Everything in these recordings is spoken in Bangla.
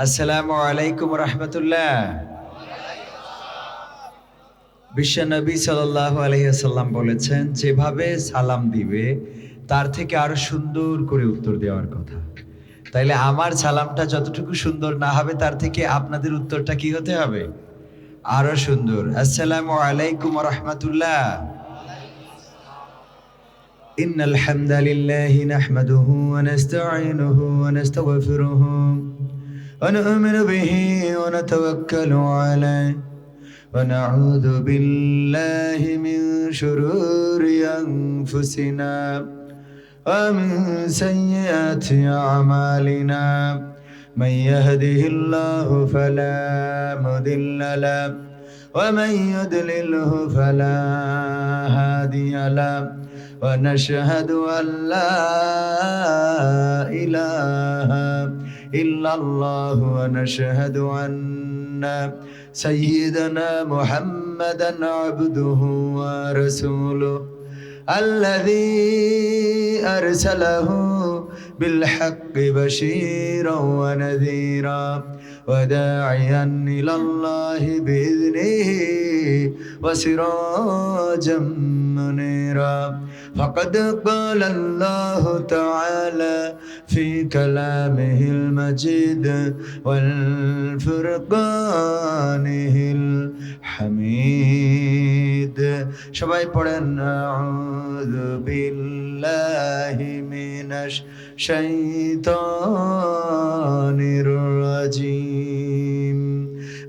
আসসালামু আলাইকুম রহমতুল্লাহ। বিশ্বনবী সাল্লাল্লাহু আলাইহি ওয়াসাল্লাম বলেছেন, যেভাবে সালাম দিবে তার থেকে আরো সুন্দর করে উত্তর দেওয়ার কথা। তাইলে আমার সালামটা যতটুকু সুন্দর না হবে, তার থেকে আপনাদের উত্তরটা কি হতে হবে? আরো সুন্দর। আসসালামু আলাইকুম রহমতুল্লাহ। ইন্নাল হামদালিল্লাহি নাহমাদুহু ওয়া নাস্তাঈনুহু ওয়া নাস্তাগফিরুহু ওয়া নু'মিনু বিহি ওয়া নাতাওয়াক্কালু আলাইহি ونعوذ بالله من شرور أنفسنا ومن سيئات أعمالنا من يهده الله فلا مضل له ومن يضلله فلا هادي له ونشهد أن لا إله إلا الله ونشهد أن سيدنا محمدا عبده ورسوله الذي أرسله بالحق بشيرا ونذيرا وداعيا إلى الله بإذنه وسراجا منيرا فقد قال الله تعالى في كلامه المجيد والفرقانه الحميد সবাই পড়েন আউযু বিল্লাহি মিনাশ শাইতানির রাজিম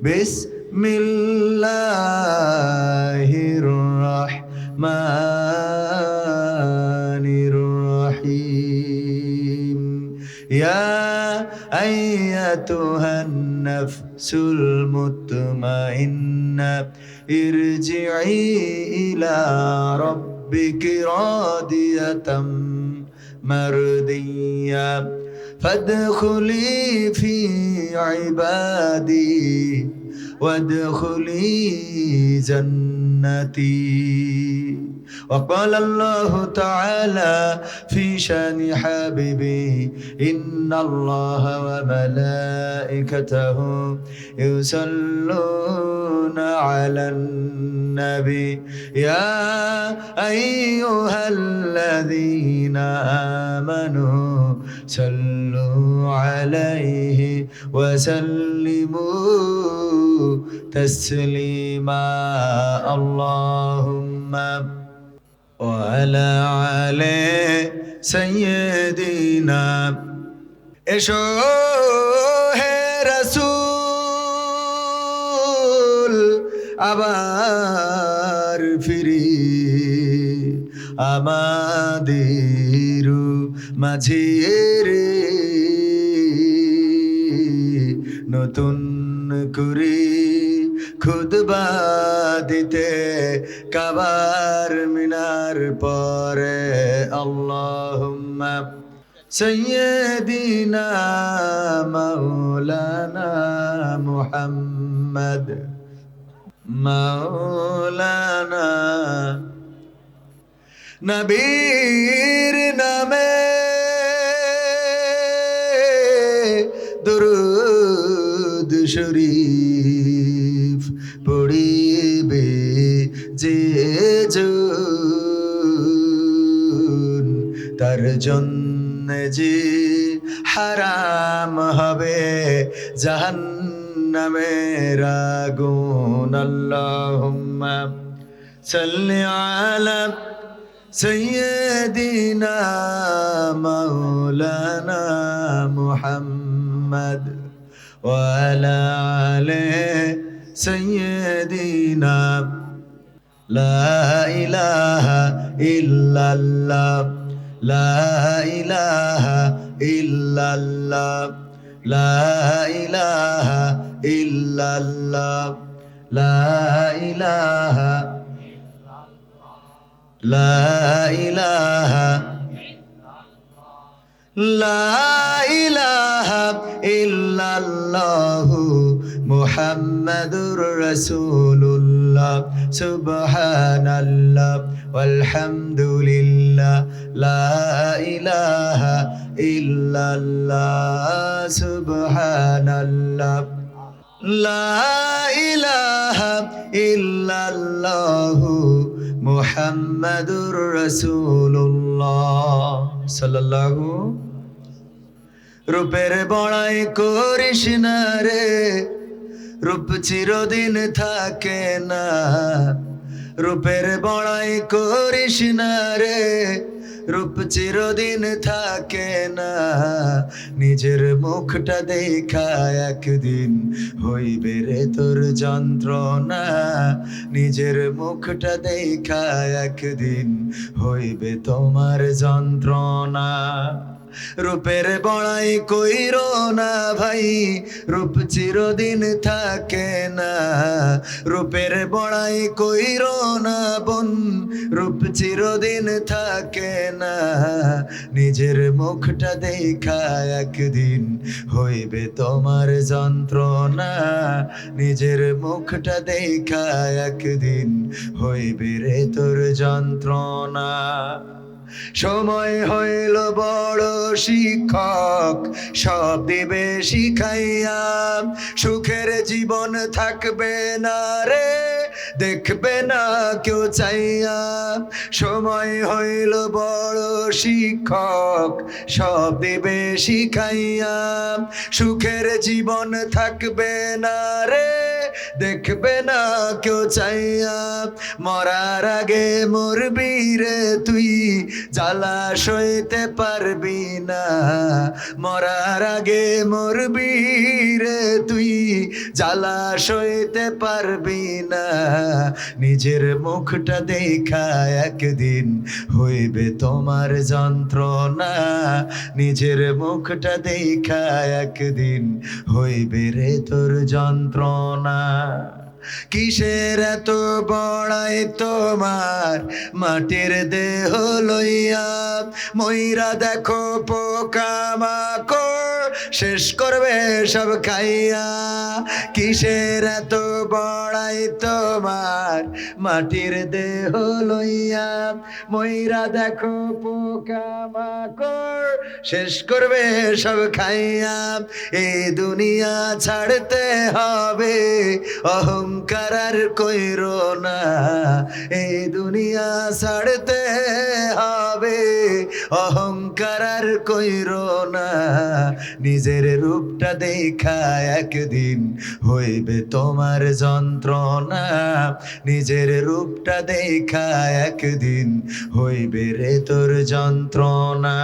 বিসমিল্লাহির রাহমানির রহিম ইয়া আইয়াতুহান নাফসুল মুতমাইন্না ইরজিই ইলা রাব্বিকি রাদিয়াতাম মারদিয়া ফাদখুলি ফি ইবাদি وادخلي جنتي وقال الله تعالى في شان حبيبي إن الله وملائكته يصلون على النبي يا أيها الذين آمنوا صلوا عليه وسلموا تسليما اللهم وعلى آله سيدنا এসো হে রাসূল আবার ফিরি আমাদের মাঝে রে নতুন করে খুতবা দিতে কাবার মিনার পরে আল্লাহুম্মা সাইয়্যিদিনা মাওলানা মুহাম্মদ মাওলানা নবীর নামে দুরূদ শরীফ পড়িবে যে জন তার জন্য যে হারাম হবে জাহান্নামের আগুন আল্লাহুম্মা সাল্লি আলা سيدنا مولانا محمد وعلى آله سيدنا لا إله إلا الله لا إله إلا الله لا إله إلا الله لا إله لا إله লা ইলাহা ইল্লাল্লাহু মুহাম্মাদুর রাসূলুল্লাহ সুবহানাল্লাহ ওয়ালহামদুলিল্লাহ লা ইলাহা ইল্লাল্লাহ সুবহানাল্লাহ লা ইলাহা ইল্লাল্লাহু মুহাম্মাদুর রাসূলুল্লাহ সাল্লাল্লাহু। রূপের বড়াই করিস না রে, রূপ চিরদিন থাকে না। রূপের বড়াই করিস না রে, রূপ চিরদিন থাকে না। নিজের মুখটা দেখা একদিন হইবে রে তোর যন্ত্রণা। নিজের মুখটা দেখা একদিন হইবে তোমার যন্ত্রণা। রূপের বড়াই কইরো না ভাই, রূপ চিরদিন থাকে না। রূপের বড়াই কইরো না বোন, রূপ চিরদিন থাকে না। নিজের মুখটা দেখা একদিন হইবে তোমার যন্ত্রণা। নিজের মুখটা দেখা একদিন হইবে রে তোর যন্ত্রণা। সময় হইল বড় শিক্ষক, সব দিবে শিখাইয়া। সুখের জীবন থাকবে না রে, দেখবে না কেউ চাইয়া। সময় হইল বড় শিক্ষক, সব দিবে শিখাইয়া। সুখের জীবন থাকবে না রে, দেখবে না কেউ চাইয়া। মরার আগে মরবি রে তুই, জ্বালা সইতে পারবি না। মরার আগে মরবি রে তুই, জ্বালা সইতে পারবি না। নিজের মুখটা দেখা একদিন হইবে তোমার যন্ত্রণা। নিজের মুখটা দেখা একদিন হইবে রে তোর যন্ত্রণা। কিসের এত বড়াই তোমার মাটির দেহ লইয়া। ময়রা দেখো পোকামাকড় শেষ করবে সব খাইয়া। কিসের এত বড়াই তোমার মাটির দেহ লইয়া। ময়রা দেখো পোকামাকড় শেষ করবে সব খাইয়া। এই দুনিয়া ছাড়তে হবে, অহংকার আর কইরো না। এই দুনিয়া ছাড়তে হবে, অহংকার আর কইরো না। নিজের রূপটা দেখা একদিন হইবে তোমার যন্ত্রণা। নিজের রূপটা দেখা একদিন হইবে রে তোর যন্ত্রণা।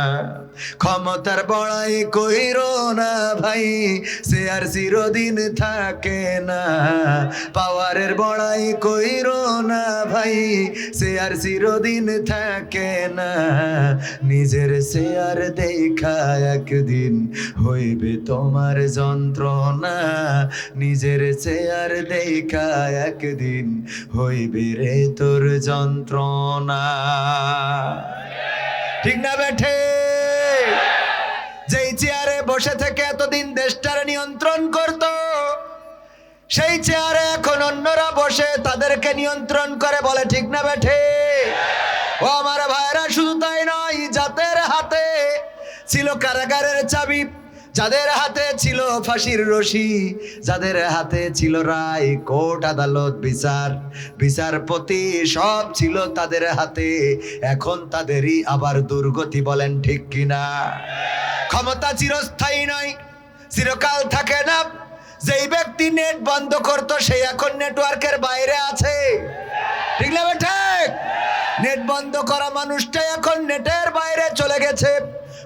ক্ষমতার বড়াই কইরো না ভাই, সে আর চিরদিন থাকে না। পাওয়ারের বড়াই কইরো না ভাই, সে আর চিরদিন থাকে না। নিজের শেয়ার দেখা একদিন হইবে তোমার যন্ত্রণা। নিজের শেয়ার দেখা একদিন হইবে রে তোর যন্ত্রণা। ঠিক না বেঠে? যেই চেয়ারে বসে থেকে এতদিন দেশটার নিয়ন্ত্রণ করত, সেই চেয়ারে এখন অন্যরা বসে তাদেরকে নিয়ন্ত্রণ করে, বলে ঠিক না বেঠে? ও আমার ভাইরা, শুধু তাই নয়, যাদের হাতে ছিল কারাগারের চাবি, যাদের হাতে ছিল ফাঁসির রশি, যাদের হাতে ছিল রায়, কোর্ট, আদালত, বিচারপতি, সব ছিল তাদের হাতে। এখন তাদেরই আবার দুর্গতি, বলেন ঠিক কিনা? ক্ষমতা চিরস্থায়ী নয়, চিরকাল থাকে না। যেই ব্যক্তি নেট বন্ধ করতো সেই এখন নেটওয়ার্কের বাইরে আছে, ঠিক না ঠিক? নেট বন্ধ করা মানুষটাই এখন নেটের বাইরে চলে গেছে।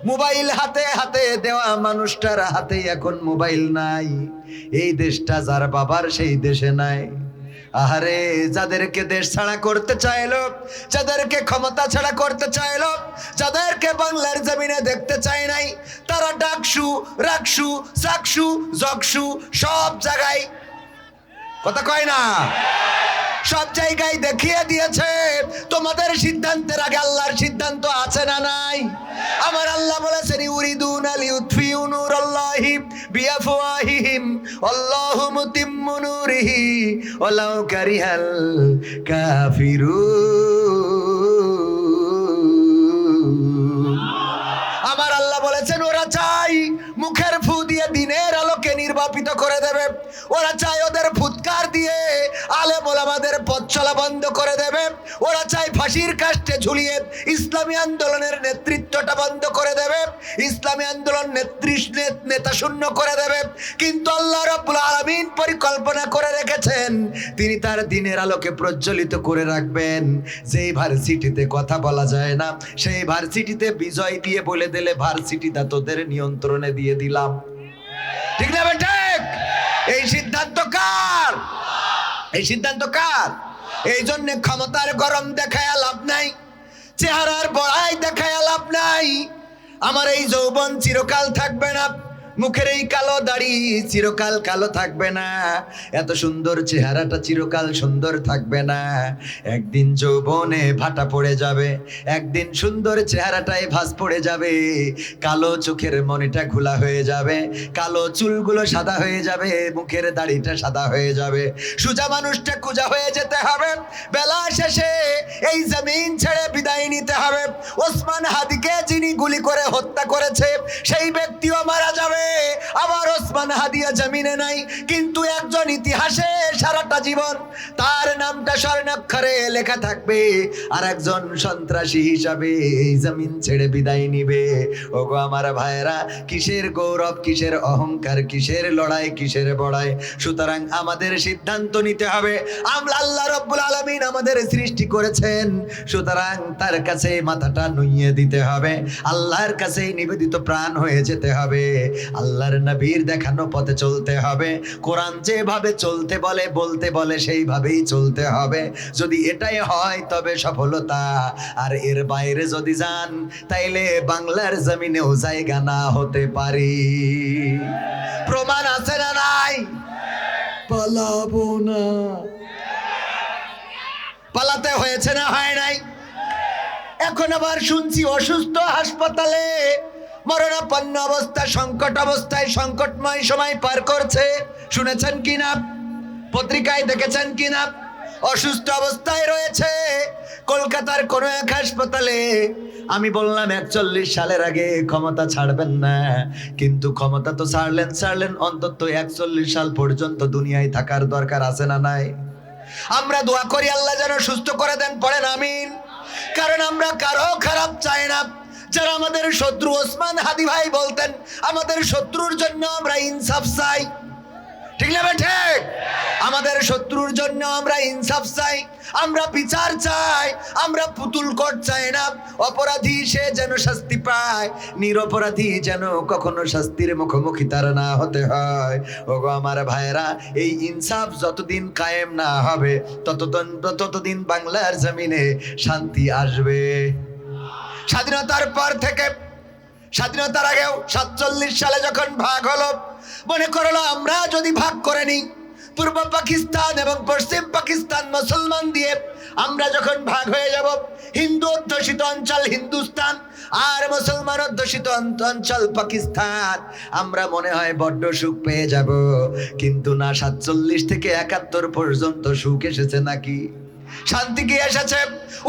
মোবাইল হাতে হাতে দেওয়া মানুষটার হাতে এখন মোবাইল নাই। এই দেশটা যার বাবার সেই দেশে নাই। আহারে, যাদেরকে দেশ ছাড়া করতে চাইলো, যাদেরকে ক্ষমতা ছাড়া করতে চাইলো, যাদেরকে বাংলার জমিনে দেখতে চাই নাই, তারা ডাকসু, রাকসু, চাকসু, জগসু সব জায়গায়, কথা কয় না, সব জায়গায় দেখিয়ে দিয়েছে তোমাদের সিদ্ধান্তের আগে আল্লাহর সিদ্ধান্ত আছে না নাই? আমার আল্লাহ বলেছেন ইউরিদুনা লিউতফিউ নূরাল্লাহি বিআফওয়াহিহিম আল্লাহু মুতিম্মু নূরিহি ওয়ালাউ কারিহাল কাফিরুন। আমার আল্লাহ বলেছেন ওরা চাই মুখের ফু দিয়ে দিনের আলোকে নির্বাপিত করে দেবে, ওরা চায় ওদের ফুৎকার দিয়ে আলেম ওলামাদের পথ চলা বন্ধ করে দেবে, ওরা চায় ফাঁসির কাস্টে ঝুলিয়ে ইসলামী আন্দোলনের নেতৃত্বটা বন্ধ করে দেবে, ইসলামী আন্দোলন নেতা শূন্য করে দেবে। কিন্তু আল্লাহ রাব্বুল আলামিন পরিকল্পনা করে রেখেছেন তিনি তার দিনের আলোকে প্রজ্বলিত করে রাখবেন। যেই ভার্সিটিতে কথা বলা যায় না সেই ভার্সিটিতে বিজয় দিয়ে বলে দিলে ভার্সিটিটা তোদের নিয়ন্ত্রণে দিয়ে দিলাম। ঠিক না ঠিক? এই সিদ্ধান্ত কার? এই সিদ্ধান্ত কার? এই জন্য ক্ষমতার গরম দেখায় লাভ নাই, চেহারার বড়াই দেখায় লাভ নাই। আমার এই যৌবন চিরকাল থাকবে না, মুখের এই কালো দাড়ি চিরকাল কালো থাকবে না, এত সুন্দর চেহারাটা চিরকাল সুন্দর থাকবে না। একদিন যৌবনে ভাটা পড়ে যাবে, একদিন সুন্দর চেহারাটায় ভাঁজ পড়ে যাবে, কালো চোখের মনিটা ঘোলা হয়ে যাবে, কালো চুলগুলো সাদা হয়ে যাবে, মুখের দাড়িটা সাদা হয়ে যাবে, সোজা মানুষটা কুজা হয়ে যেতে হবে। বেলা শেষে এই জমিন ছেড়ে বিদায় নিতে হবে। ওসমান হাদিকে যিনি গুলি করে হত্যা করেছে সেই ব্যক্তিও মারা যাবে। আবার ওসমান হাদিয়া জমিনে নাই, কিন্তু একজন ইতিহাসে সারাটা জীবন তার নামটা স্বর্ণাক্ষরে লেখা থাকবে, আর একজন সন্ত্রাসী হিসাবে এই জমিন ছেড়ে বিদায় নিবে। ওগো আমার ভাইয়েরা, কিসের গৌরব, কিসের অহংকার, কিসের লড়াই, কিসের বড়াই? সুতরাং আমাদের সিদ্ধান্ত নিতে হবে। আমরা আল্লাহ রাব্বুল আলামিন আমাদের সৃষ্টি করেছেন, সুতরাং তার কাছে মাথাটা নুইয়ে দিতে হবে, আল্লাহর কাছে নিবেদিত প্রাণ হয়ে যেতে হবে, আল্লাহর নবীর দেখানো পথে চলতে হবে, কোরআন যেভাবে চলতে বলে বলতে বলে সেইভাবেই চলতে হবে। যদি এটাই হয় তবে সফলতা, আর এর বাইরে যদি যান তাইলে বাংলার জমিনেও জায়গা না হতে পারি। প্রমাণ আছে না নাই? পালাবো না। পালাতে হয়েছে না হয় নাই? এখন আবার শুনছি অসুস্থ হাসপাতালে, মরণাপন্ন অবস্থা, সংকট অবস্থায় সংকটময় সময় পার করছে। শুনেছেন কিনা? পত্রিকায় দেখেছেন কিনা? অসুস্থ অবস্থায় রয়েছে কলকাতার কোন এক হাসপাতালে। আমি বললাম 41 সালের আগে ক্ষমতা ছাড়বেন না, কিন্তু ক্ষমতা তো ছাড়লেন, অন্তত 41 সাল পর্যন্ত দুনিয়ায় থাকার দরকার আছে না নাই? আমরা দোয়া করি আল্লাহ যেন সুস্থ করে দেন, পড়েন আমিন। কারণ আমরা কারো খারাপ চাই না। যারা আমাদের শত্রু, ওসমান হাদি ভাই বলতেন আমাদের শত্রুর জন্য আমরা ইনসাফ চাই। ঠিক না ঠিক? আমাদের শত্রুর জন্য আমরা ইনসাফ চাই, আমরা বিচার চাই, আমরা পুতুল কোট চাই না। অপরাধী সে যেন শাস্তি পায়, নিরপরাধী যেন কখনো শাস্তির মুখোমুখি তার না হতে হয়। ওগো আমার ভাইয়েরা, এই ইনসাফ যতদিন কায়েম না হবে ততদিন বাংলার জমিনে শান্তি আসবে। স্বাধীনতার পর থেকে, স্বাধীনতার আগেও 47 সালে যখন ভাগ হলো, মনে করলো আমরা যদি ভাগ করে নিই, পূর্ব পাকিস্তান এবং পশ্চিম পাকিস্তান মুসলমান দিয়ে আমরা যখন ভাগ হয়ে যাব, হিন্দু অধ্যুষিত অঞ্চল হিন্দুস্তান আর মুসলমান অধ্যুষিত অঞ্চল পাকিস্তান, আমরা মনে হয় বড্ড সুখ পেয়ে যাব। কিন্তু না, 47 থেকে 71 পর্যন্ত সুখ এসেছে নাকি? শান্তি কি এসেছে?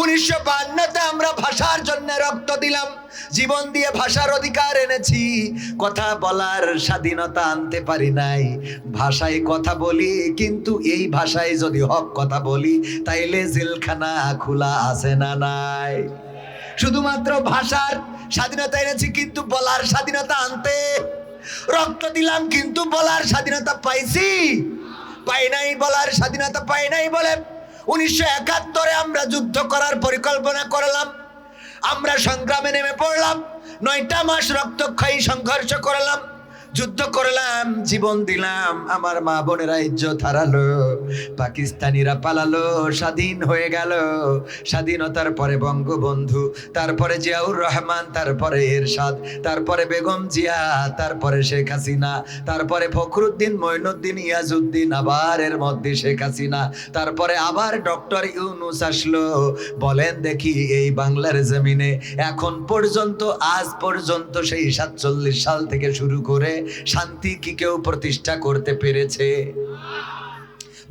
1952-তে আমরা ভাষার জন্য রক্ত দিলাম, জীবন দিয়ে ভাষার অধিকার এনেছি, কথা বলার স্বাধীনতা আনতে পারি নাই। ভাষায় কথা বলি, কিন্তু এই ভাষায় যদি হক কথা বলি তাইলে জেলখানা খোলা আছে না নাই? শুধুমাত্র ভাষার স্বাধীনতা এনেছি, কিন্তু বলার স্বাধীনতা আনতে রক্ত দিলাম, কিন্তু বলার স্বাধীনতা পাইছি? পাই নাই। বলার স্বাধীনতা পাই নাই বলে 1971-এ আমরা যুদ্ধ করার পরিকল্পনা করলাম, আমরা সংগ্রামে নেমে পড়লাম, 9টা মাস রক্তক্ষয়ী সংঘর্ষ করলাম, যুদ্ধ করলাম, জীবন দিলাম, আমার মা বোনেরা ইজ্জত হারালো, পাকিস্তানিরা পালালো, স্বাধীন হয়ে গেল। স্বাধীনতার পরে বঙ্গবন্ধু, তারপরে জিয়াউর রহমান, তারপরে এরশাদ, তারপরে বেগম জিয়া, তারপরে শেখ হাসিনা, তারপরে ফখরুদ্দিন, মঈনুদ্দিন, ইয়াজউদ্দিন, আবার এর মধ্যে শেখ হাসিনা, তারপরে আবার ডক্টর ইউনূস আসলো। বলেন দেখি এই বাংলার জমিনে এখন পর্যন্ত, আজ পর্যন্ত সেই 47 সাল থেকে শুরু করে শান্তি কি কেউ প্রতিষ্ঠা করতে পেরেছে?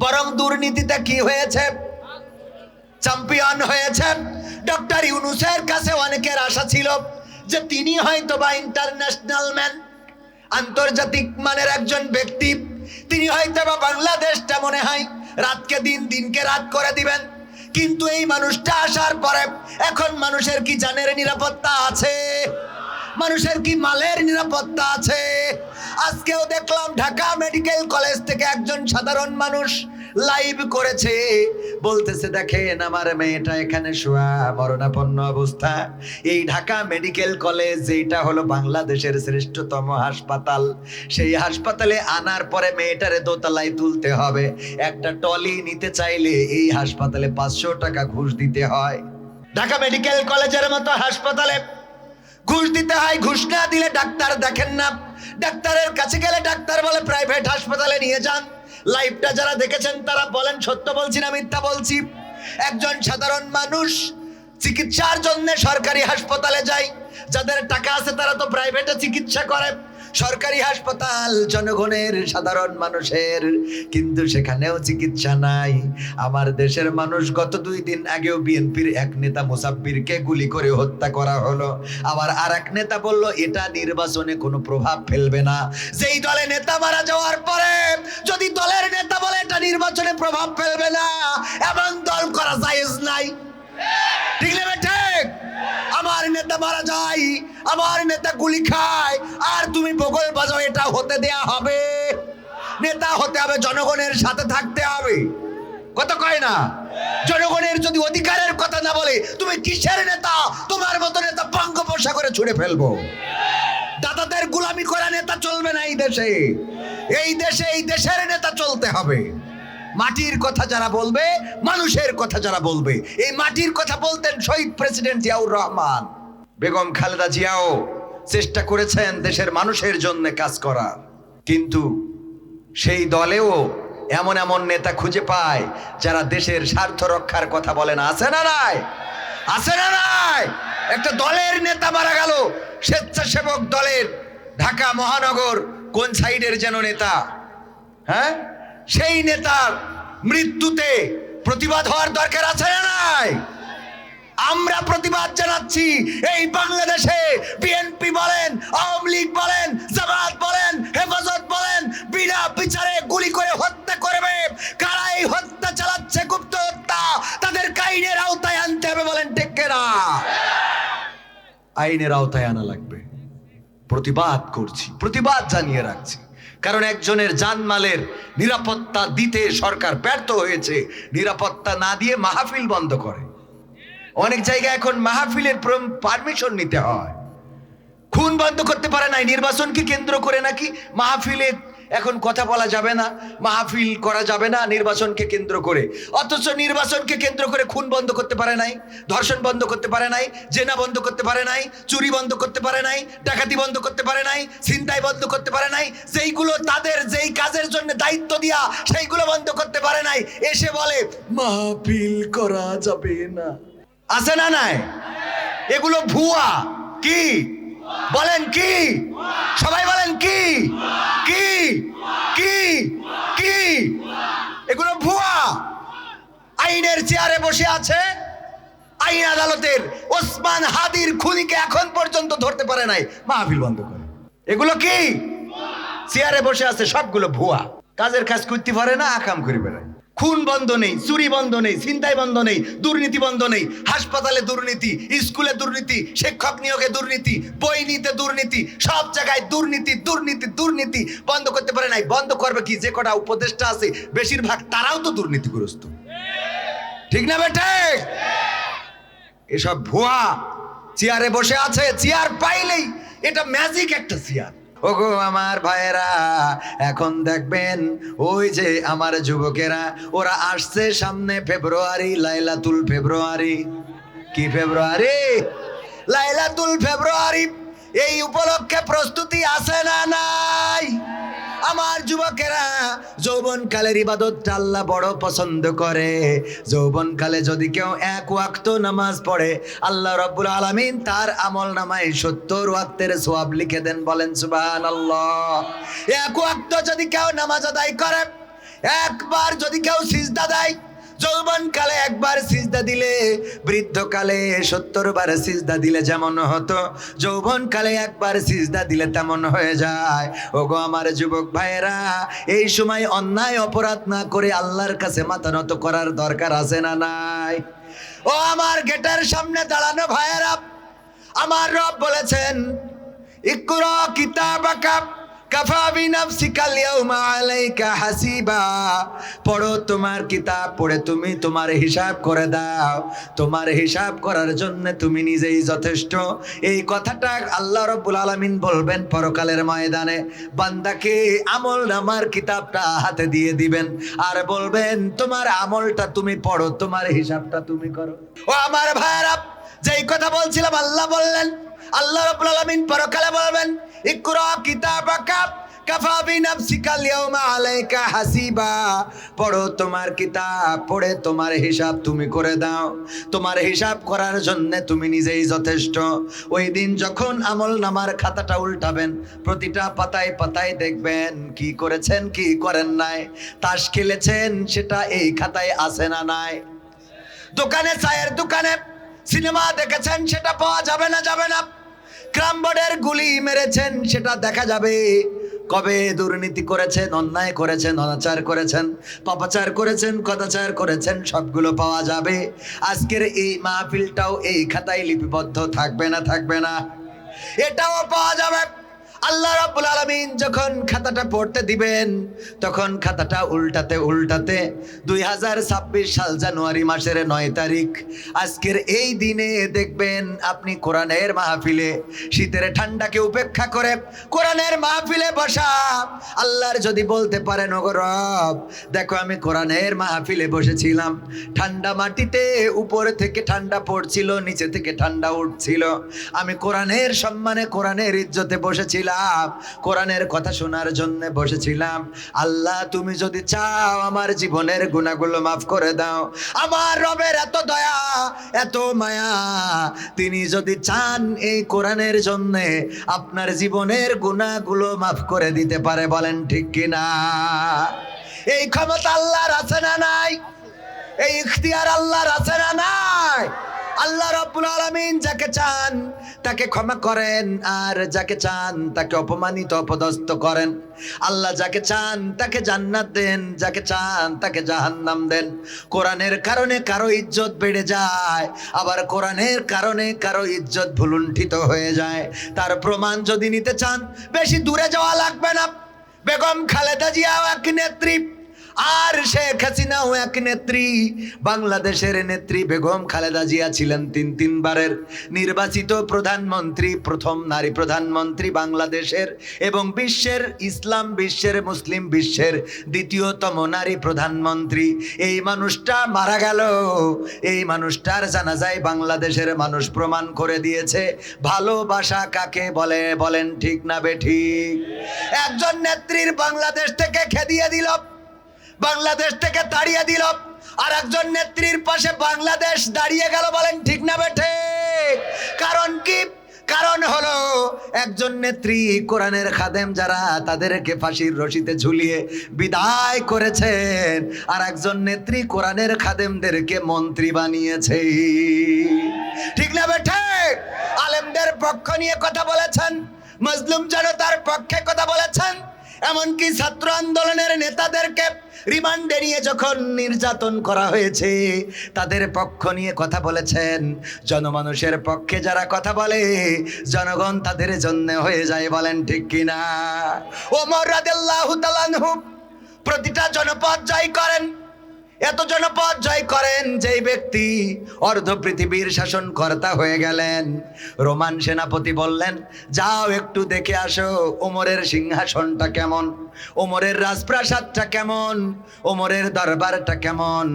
বরং দুর্নীতিতে কি হয়েছে? চ্যাম্পিয়ন হয়েছে। ডক্টর ইউনূসের কাছে অনেকের আশা ছিল যে তিনি হয়তো বা ইন্টারন্যাশনাল ম্যান, আন্তর্জাতিক মানের একজন ব্যক্তি, তিনি হয়তো বা বাংলাদেশটা মনে হয় রাতকে দিন, দিনকে রাত করে দিবেন। কিন্তু এই মানুষটা আসার পরে এখন মানুষের কি জানের নিরাপত্তা আছে? মানুষের কি মালের নিরাপত্তা আছে? আজকেও দেখলাম ঢাকা মেডিকেল কলেজ থেকে একজন সাধারণ মানুষ লাইভ করেছে, বলতেছে দেখেন আমার মেয়েটা এখানে শোয়া মরণাপন্ন অবস্থা। এই ঢাকা মেডিকেল কলেজ যেটা হলো বাংলাদেশের শ্রেষ্ঠতম হাসপাতাল, সেই হাসপাতালে আনার পরে মেয়েটারে দোতলায় তুলতে হবে। একটা টলি নিতে চাইলে এই হাসপাতালে 500 টাকা ঘুষ দিতে হয়। ঢাকা মেডিকেল কলেজের মতো হাসপাতালে ঘুষ দিতে হয়। ঘুষ না দিলে ডাক্তার দেখেন না। ডাক্তারের কাছে গেলে ডাক্তার বলে প্রাইভেট হাসপাতালে নিয়ে যান। লাইভটা যারা দেখেছেন তারা বলেন সত্য বলছি না মিথ্যা বলছি? একজন সাধারণ মানুষ চিকিৎসার জন্য সরকারি হাসপাতালে যায়, যাদের টাকা আছে তারা তো প্রাইভেটে চিকিৎসা করে। সরকারি হাসপাতাল জনগণের, সাধারণ মানুষের, কিন্তু সেখানেও চিকিৎসা নাই। আমার দেশের মানুষ গত 2 দিন আগেও বিএনপির এক নেতা মুসাব্বিরকে গুলি করে হত্যা করা হলো। আবার আর এক নেতা বলল এটা নির্বাচনে কোনো প্রভাব ফেলবে না। যেই দলে নেতা মারা যাওয়ার পরে যদি দলের নেতা বলে এটা নির্বাচনে প্রভাব ফেলবে না, এমন দল করা জায়েজ নাই। ঠিক না ঠিক? আমার নেতা মারা যায়, আমার নেতা গুলি খায়, আর তুমি বগল বাজাও, এটা হতে দেয়া হবে? নেতা হতে হবে জনগণের সাথে থাকতে হবে। কথা কয় না? জনগণের যদি অধিকারের কথা না বলে তুমি কিসের নেতা? তোমার মতো নেতা বঙ্গোপসাগরে ছুড়ে ফেলবো। দাদাদের গোলামি করা নেতা চলবে না এই দেশে। এই দেশে এই দেশের নেতা চলতে হবে। মাটির কথা যারা বলবে, মানুষের কথা যারা বলবে। এই মাটির কথা বলতেন শহীদ প্রেসিডেন্ট জিয়াউর রহমান। বেগম খালেদা জিয়াও চেষ্টা করেছেন দেশের মানুষের জন্য কাজ করার, কিন্তু সেই দলেও এমন এমন নেতা খুঁজে পায় যারা দেশের স্বার্থ রক্ষার কথা বলে না। আছে না নাই? আছে না নাই? একটা দলের নেতা মারা গেল, স্বেচ্ছাসেবক দলের, ঢাকা মহানগর কোন সাইডের যেন নেতা, হ্যাঁ, সেই নেতার মৃত্যুতে প্রতিবাদ হওয়ার দরকার আছে না নাই? আমরা প্রতিবাদ জানাচ্ছি। এই বাংলাদেশে বিএনপি বলেন, আওয়ামী লীগ বলেন, জামাত বলেন, হেফাজত বলেন, বিনা বিচারে গুলি করে হত্যা করবে। কারা এই হত্যা চালাচ্ছে, গুপ্ত হত্যা, তাদের আইনের আওতায় আনতে হবে। বলেন ঠিক না? আইনের আওতায় আনা লাগবে। প্রতিবাদ করছি, প্রতিবাদ জানিয়ে রাখছি, কারণ একজনের জানমালের নিরাপত্তা দিতে সরকার ব্যর্থ হয়েছে। নিরাপত্তা না দিয়ে মাহফিল বন্ধ করে। অনেক জায়গায় এখন মাহফিলের পারমিশন নিতে হয়। খুন বন্ধ করতে পারে নাই, নির্বাচনকে কেন্দ্র করে নাকি মাহফিলে এখন কথা বলা যাবে না, মাহফিল করা যাবে না নির্বাচনকে কেন্দ্র করে। অথচ নির্বাচনকে কেন্দ্র করে খুন বন্ধ করতে পারে নাই, ধর্ষণ বন্ধ করতে পারে নাই, জেনা বন্ধ করতে পারে নাই, চুরি বন্ধ করতে পারে নাই, ডাকাতি বন্ধ করতে পারে নাই, ছিনতাই বন্ধ করতে পারে নাই। যেইগুলো তাদের যেই কাজের জন্য দায়িত্ব দিয়া সেইগুলো বন্ধ করতে পারে নাই, এসে বলে মাহফিল করা যাবে না। আছে না নাই? এগুলো ভুয়া। কি বলেন? কি? সবাই বলেন কি? কি কি কি? এগুলো ভুয়া। আইনের চেয়ারে বসে আছে, আইন আদালতের ওসমান হাদির খুনিকে এখন পর্যন্ত ধরতে পারে নাই, মাহফিল বন্ধ করে। এগুলো কি? চেয়ারে বসে আছে, সবগুলো ভুয়া। কাজের কাজ করতে পারে না, আকাম করে বেড়ায়। খুন বন্ধ নেই, চুরি বন্ধ নেই, ছিনতাই বন্ধ নেই, দুর্নীতি বন্ধ নেই। হাসপাতালে দুর্নীতি, স্কুলে দুর্নীতি, শিক্ষক নিয়োগে দুর্নীতি, বই নিতে দুর্নীতি, সব জায়গায় দুর্নীতি দুর্নীতি দুর্নীতি। বন্ধ করতে পারে নাই। বন্ধ করবে কি? যে কটা উপদেষ্টা আছে বেশিরভাগ তারাও তো দুর্নীতিগ্রস্ত। ঠিক না বেটে? এসব ভুয়া। চেয়ারে বসে আছে, চেয়ার পাইলেই এটা ম্যাজিক একটা চেয়ার। ওগো আমার ভাইয়েরা, এখন দেখবেন ওই যে আমার যুবকেরা, ওরা আসছে সামনে ফেব্রুয়ারি, লাইলাতুল ফেব্রুয়ারি। কি ফেব্রুয়ারি? লাইলাতুল ফেব্রুয়ারি। এই উপলক্ষে প্রস্তুতি আছে না নাই? আমার যুবকেরা, যৌবনকালের ইবাদতটা আল্লাহ বড় পছন্দ করে। যৌবনকালে যদি কেউ এক ওয়াক্ত নামাজ পড়ে, আল্লাহ রাব্বুল আলামিন তার আমল নামায় 70 ওয়াক্তের সওয়াব লিখে দেন। বলেন সুবহানাল্লাহ। এক ওয়াক্ত যদি কেউ নামাজ আদায় করে, একবার যদি কেউ সিজদা দেয়, যৌবনকালে একবার সিজদা দিলে বৃদ্ধকালে 70 বার সিজদা দিলে যেমন হতো, যৌবনকালে একবার সিজদা দিলে তেমন হয়ে যায়। ওগো আমার যুবক ভাইয়েরা, এই সময় অন্যায় অপরাধ না করে আল্লাহর কাছে মাথা নত করার দরকার আছে না নাই? ও আমার গেটের সামনে দাঁড়ানো ভাইয়েরা, আমার রব বলেছেন, ইকরা কিতাবাকা কাফা বিনাফসিকাল ইয়াউমা আলাইকা হাসিবা। পড়ো তোমার কিতাব, পড়ে তুমি তোমার হিসাব করে দাও। তোমার হিসাব করার জন্য তুমি নিজেই যথেষ্ট। এই কথাটা আল্লাহ রাব্বুল আলামিন বলবেন পরকালের ময়দানে। বান্দাকে আমল নামার কিতাবটা হাতে দিয়ে দিবেন আর বলবেন, তোমার আমলটা তুমি পড়ো, তোমার হিসাবটা তুমি করো। ও আমার ভাইরা, যেই কথা বলছিলাম আল্লাহ বললেন, আল্লাহ রাব্বুল আলামিন পরকালে বলবেন, ইকরা কিতাবাকা কাফা বিনাফসিকাল ইয়াউমা আলাইকা হাসিবা। পড়ো তোমার কিতাব, পড়ে তোমার হিসাব তুমি করে দাও। তোমার হিসাব করার জন্য তুমি নিজেই যথেষ্ট। ওই দিন যখন আমল নামার খাতাটা উল্টাবেন, প্রতিটা পাতায় পাতায় দেখবেন কি করেছেন কি করেন নাই। তাস খেলেছেন সেটা এই খাতায় আছে না নাই? দোকানে, চায়ের দোকানে সিনেমা দেখেছেন সেটা পাওয়া যাবে না? যাবে না। ক্রাম বোর্ডের গুলি মেরেছেন সেটা দেখা যাবে। কবে দুর্নীতি করেছেন, অন্যায় করেছেন, অনাচার করেছেন, পাপাচার করেছেন, কদাচার করেছেন, সবগুলো পাওয়া যাবে। আজকের এই মাহফিলটাও এই খাতায় লিপিবদ্ধ থাকবে না? থাকবে না? এটাও পাওয়া যাবে। আল্লাহ রাব্বুল আলামিন যখন খাতাটা পড়তে দিবেন, তখন খাতাটা উল্টাতে উল্টাতে 2026 সাল জানুয়ারি মাসের 9 তারিখ, আজকের এই দিনে দেখবেন আপনি কোরআনের মাহফিলে, শীতের ঠান্ডাকে উপেক্ষা করে কোরআনের মাহফিলে বসা। আল্লাহর যদি বলতে পারেন, ওগো রব দেখো আমি কোরআনের মাহফিলে বসেছিলাম, ঠান্ডা মাটিতে উপর থেকে ঠান্ডা পড়ছিল, নিচে থেকে ঠান্ডা উঠছিল, আমি কোরআনের সম্মানে, কোরআনের ইজ্জতে বসেছিলাম, কোরআনের কথা শোনার জন্য বসেছিলাম। আল্লাহ তুমি যদি চাও আমার জীবনের গুনাহগুলো মাফ করে দাও। আমার রবের এত দয়া, এত মায়া, তিনি যদি চান এই কোরআনের জন্য আপনার জীবনের গুনাহগুলো মাফ করে দিতে পারে। বলেন ঠিক কিনা? এই ক্ষমতা আল্লাহর আছে না নাই? এই ইখতিয়ার আল্লাহর আছে না নাই? আল্লাহ রাব্বুল আলামিন যাকে চান তাকে ক্ষমা করেন, আর যাকে চান তাকে অপমানিত অপদস্থ করেন। আল্লাহ যাকে চান তাকে জান্নাত দেন, যাকে চান তাকে জাহান্নাম দেন। কোরআনের কারণে কারো ইজ্জত বেড়ে যায়, আবার কোরআনের কারণে কারো ইজ্জত ভুলুণ্ঠিত হয়ে যায়। তার প্রমাণ যদি নিতে চান বেশি দূরে যাওয়া লাগবে না। বেগম খালেদা জিয়াও এক নেত্রী, আর শেখ হাসিনাও এক নেত্রী। বাংলাদেশের নেত্রী বেগম খালেদা জিয়া ছিলেন 3 বারের নির্বাচিত প্রধানমন্ত্রী, প্রথম নারী প্রধানমন্ত্রী বাংলাদেশের, এবং বিশ্বের, ইসলাম বিশ্বের, মুসলিম বিশ্বের দ্বিতীয়তম নারী প্রধানমন্ত্রী। এই মানুষটা মারা গেল, এই মানুষটার জানাজায় বাংলাদেশের মানুষ প্রমাণ করে দিয়েছে ভালোবাসা কাকে বলে। বলেন ঠিক না বেঠিক? একজন নেত্রীর বাংলাদেশ থেকে খেদিয়ে দিল, বাংলাদেশ থেকে তাড়িয়ে দিল, আর একজন নেত্রীর পাশে বাংলাদেশ দাঁড়িয়ে গেল। বলেন ঠিক না বেঠে? কারণ কি? কারণ হলো একজন নেত্রী কোরআনের খাদেম যারা, তাদেরকে ফাঁসির রশিতে ঝুলিয়ে বিদায় করেছেন, আর একজন নেত্রী কোরআনের খাদেমদেরকে মন্ত্রী বানিয়েছে। ঠিক না বেঠে? আলেমদের পক্ষ নিয়ে কথা বলেছেন, মজলুম জনতার পক্ষে কথা বলেছেন, এমনকি ছাত্র আন্দোলনের নেতাদেরকে রিমান্ডে নিয়ে যখন নির্যাতন করা হয়েছে তাদের পক্ষ নিয়ে কথা বলেছেন। জনমানুষের পক্ষে যারা কথা বলে জনগণ তাদের জন্য হয়ে যায়। বলেন ঠিক কিনা? ওমর রাদিয়াল্লাহু তাআলা আনহু প্রতিটা জনপদ জয় করেন, এত জনপদ জয় করেন যেই ব্যক্তি অর্ধ পৃথিবীর শাসনকর্তা হয়ে গেলেন। রোমান সেনাপতি বললেন, যাও একটু দেখে আসো ওমরের সিংহাসনটা কেমন, ওমরের রাজপ্রাসাদটা কেমন, ওমরের দরবারটা কেমন,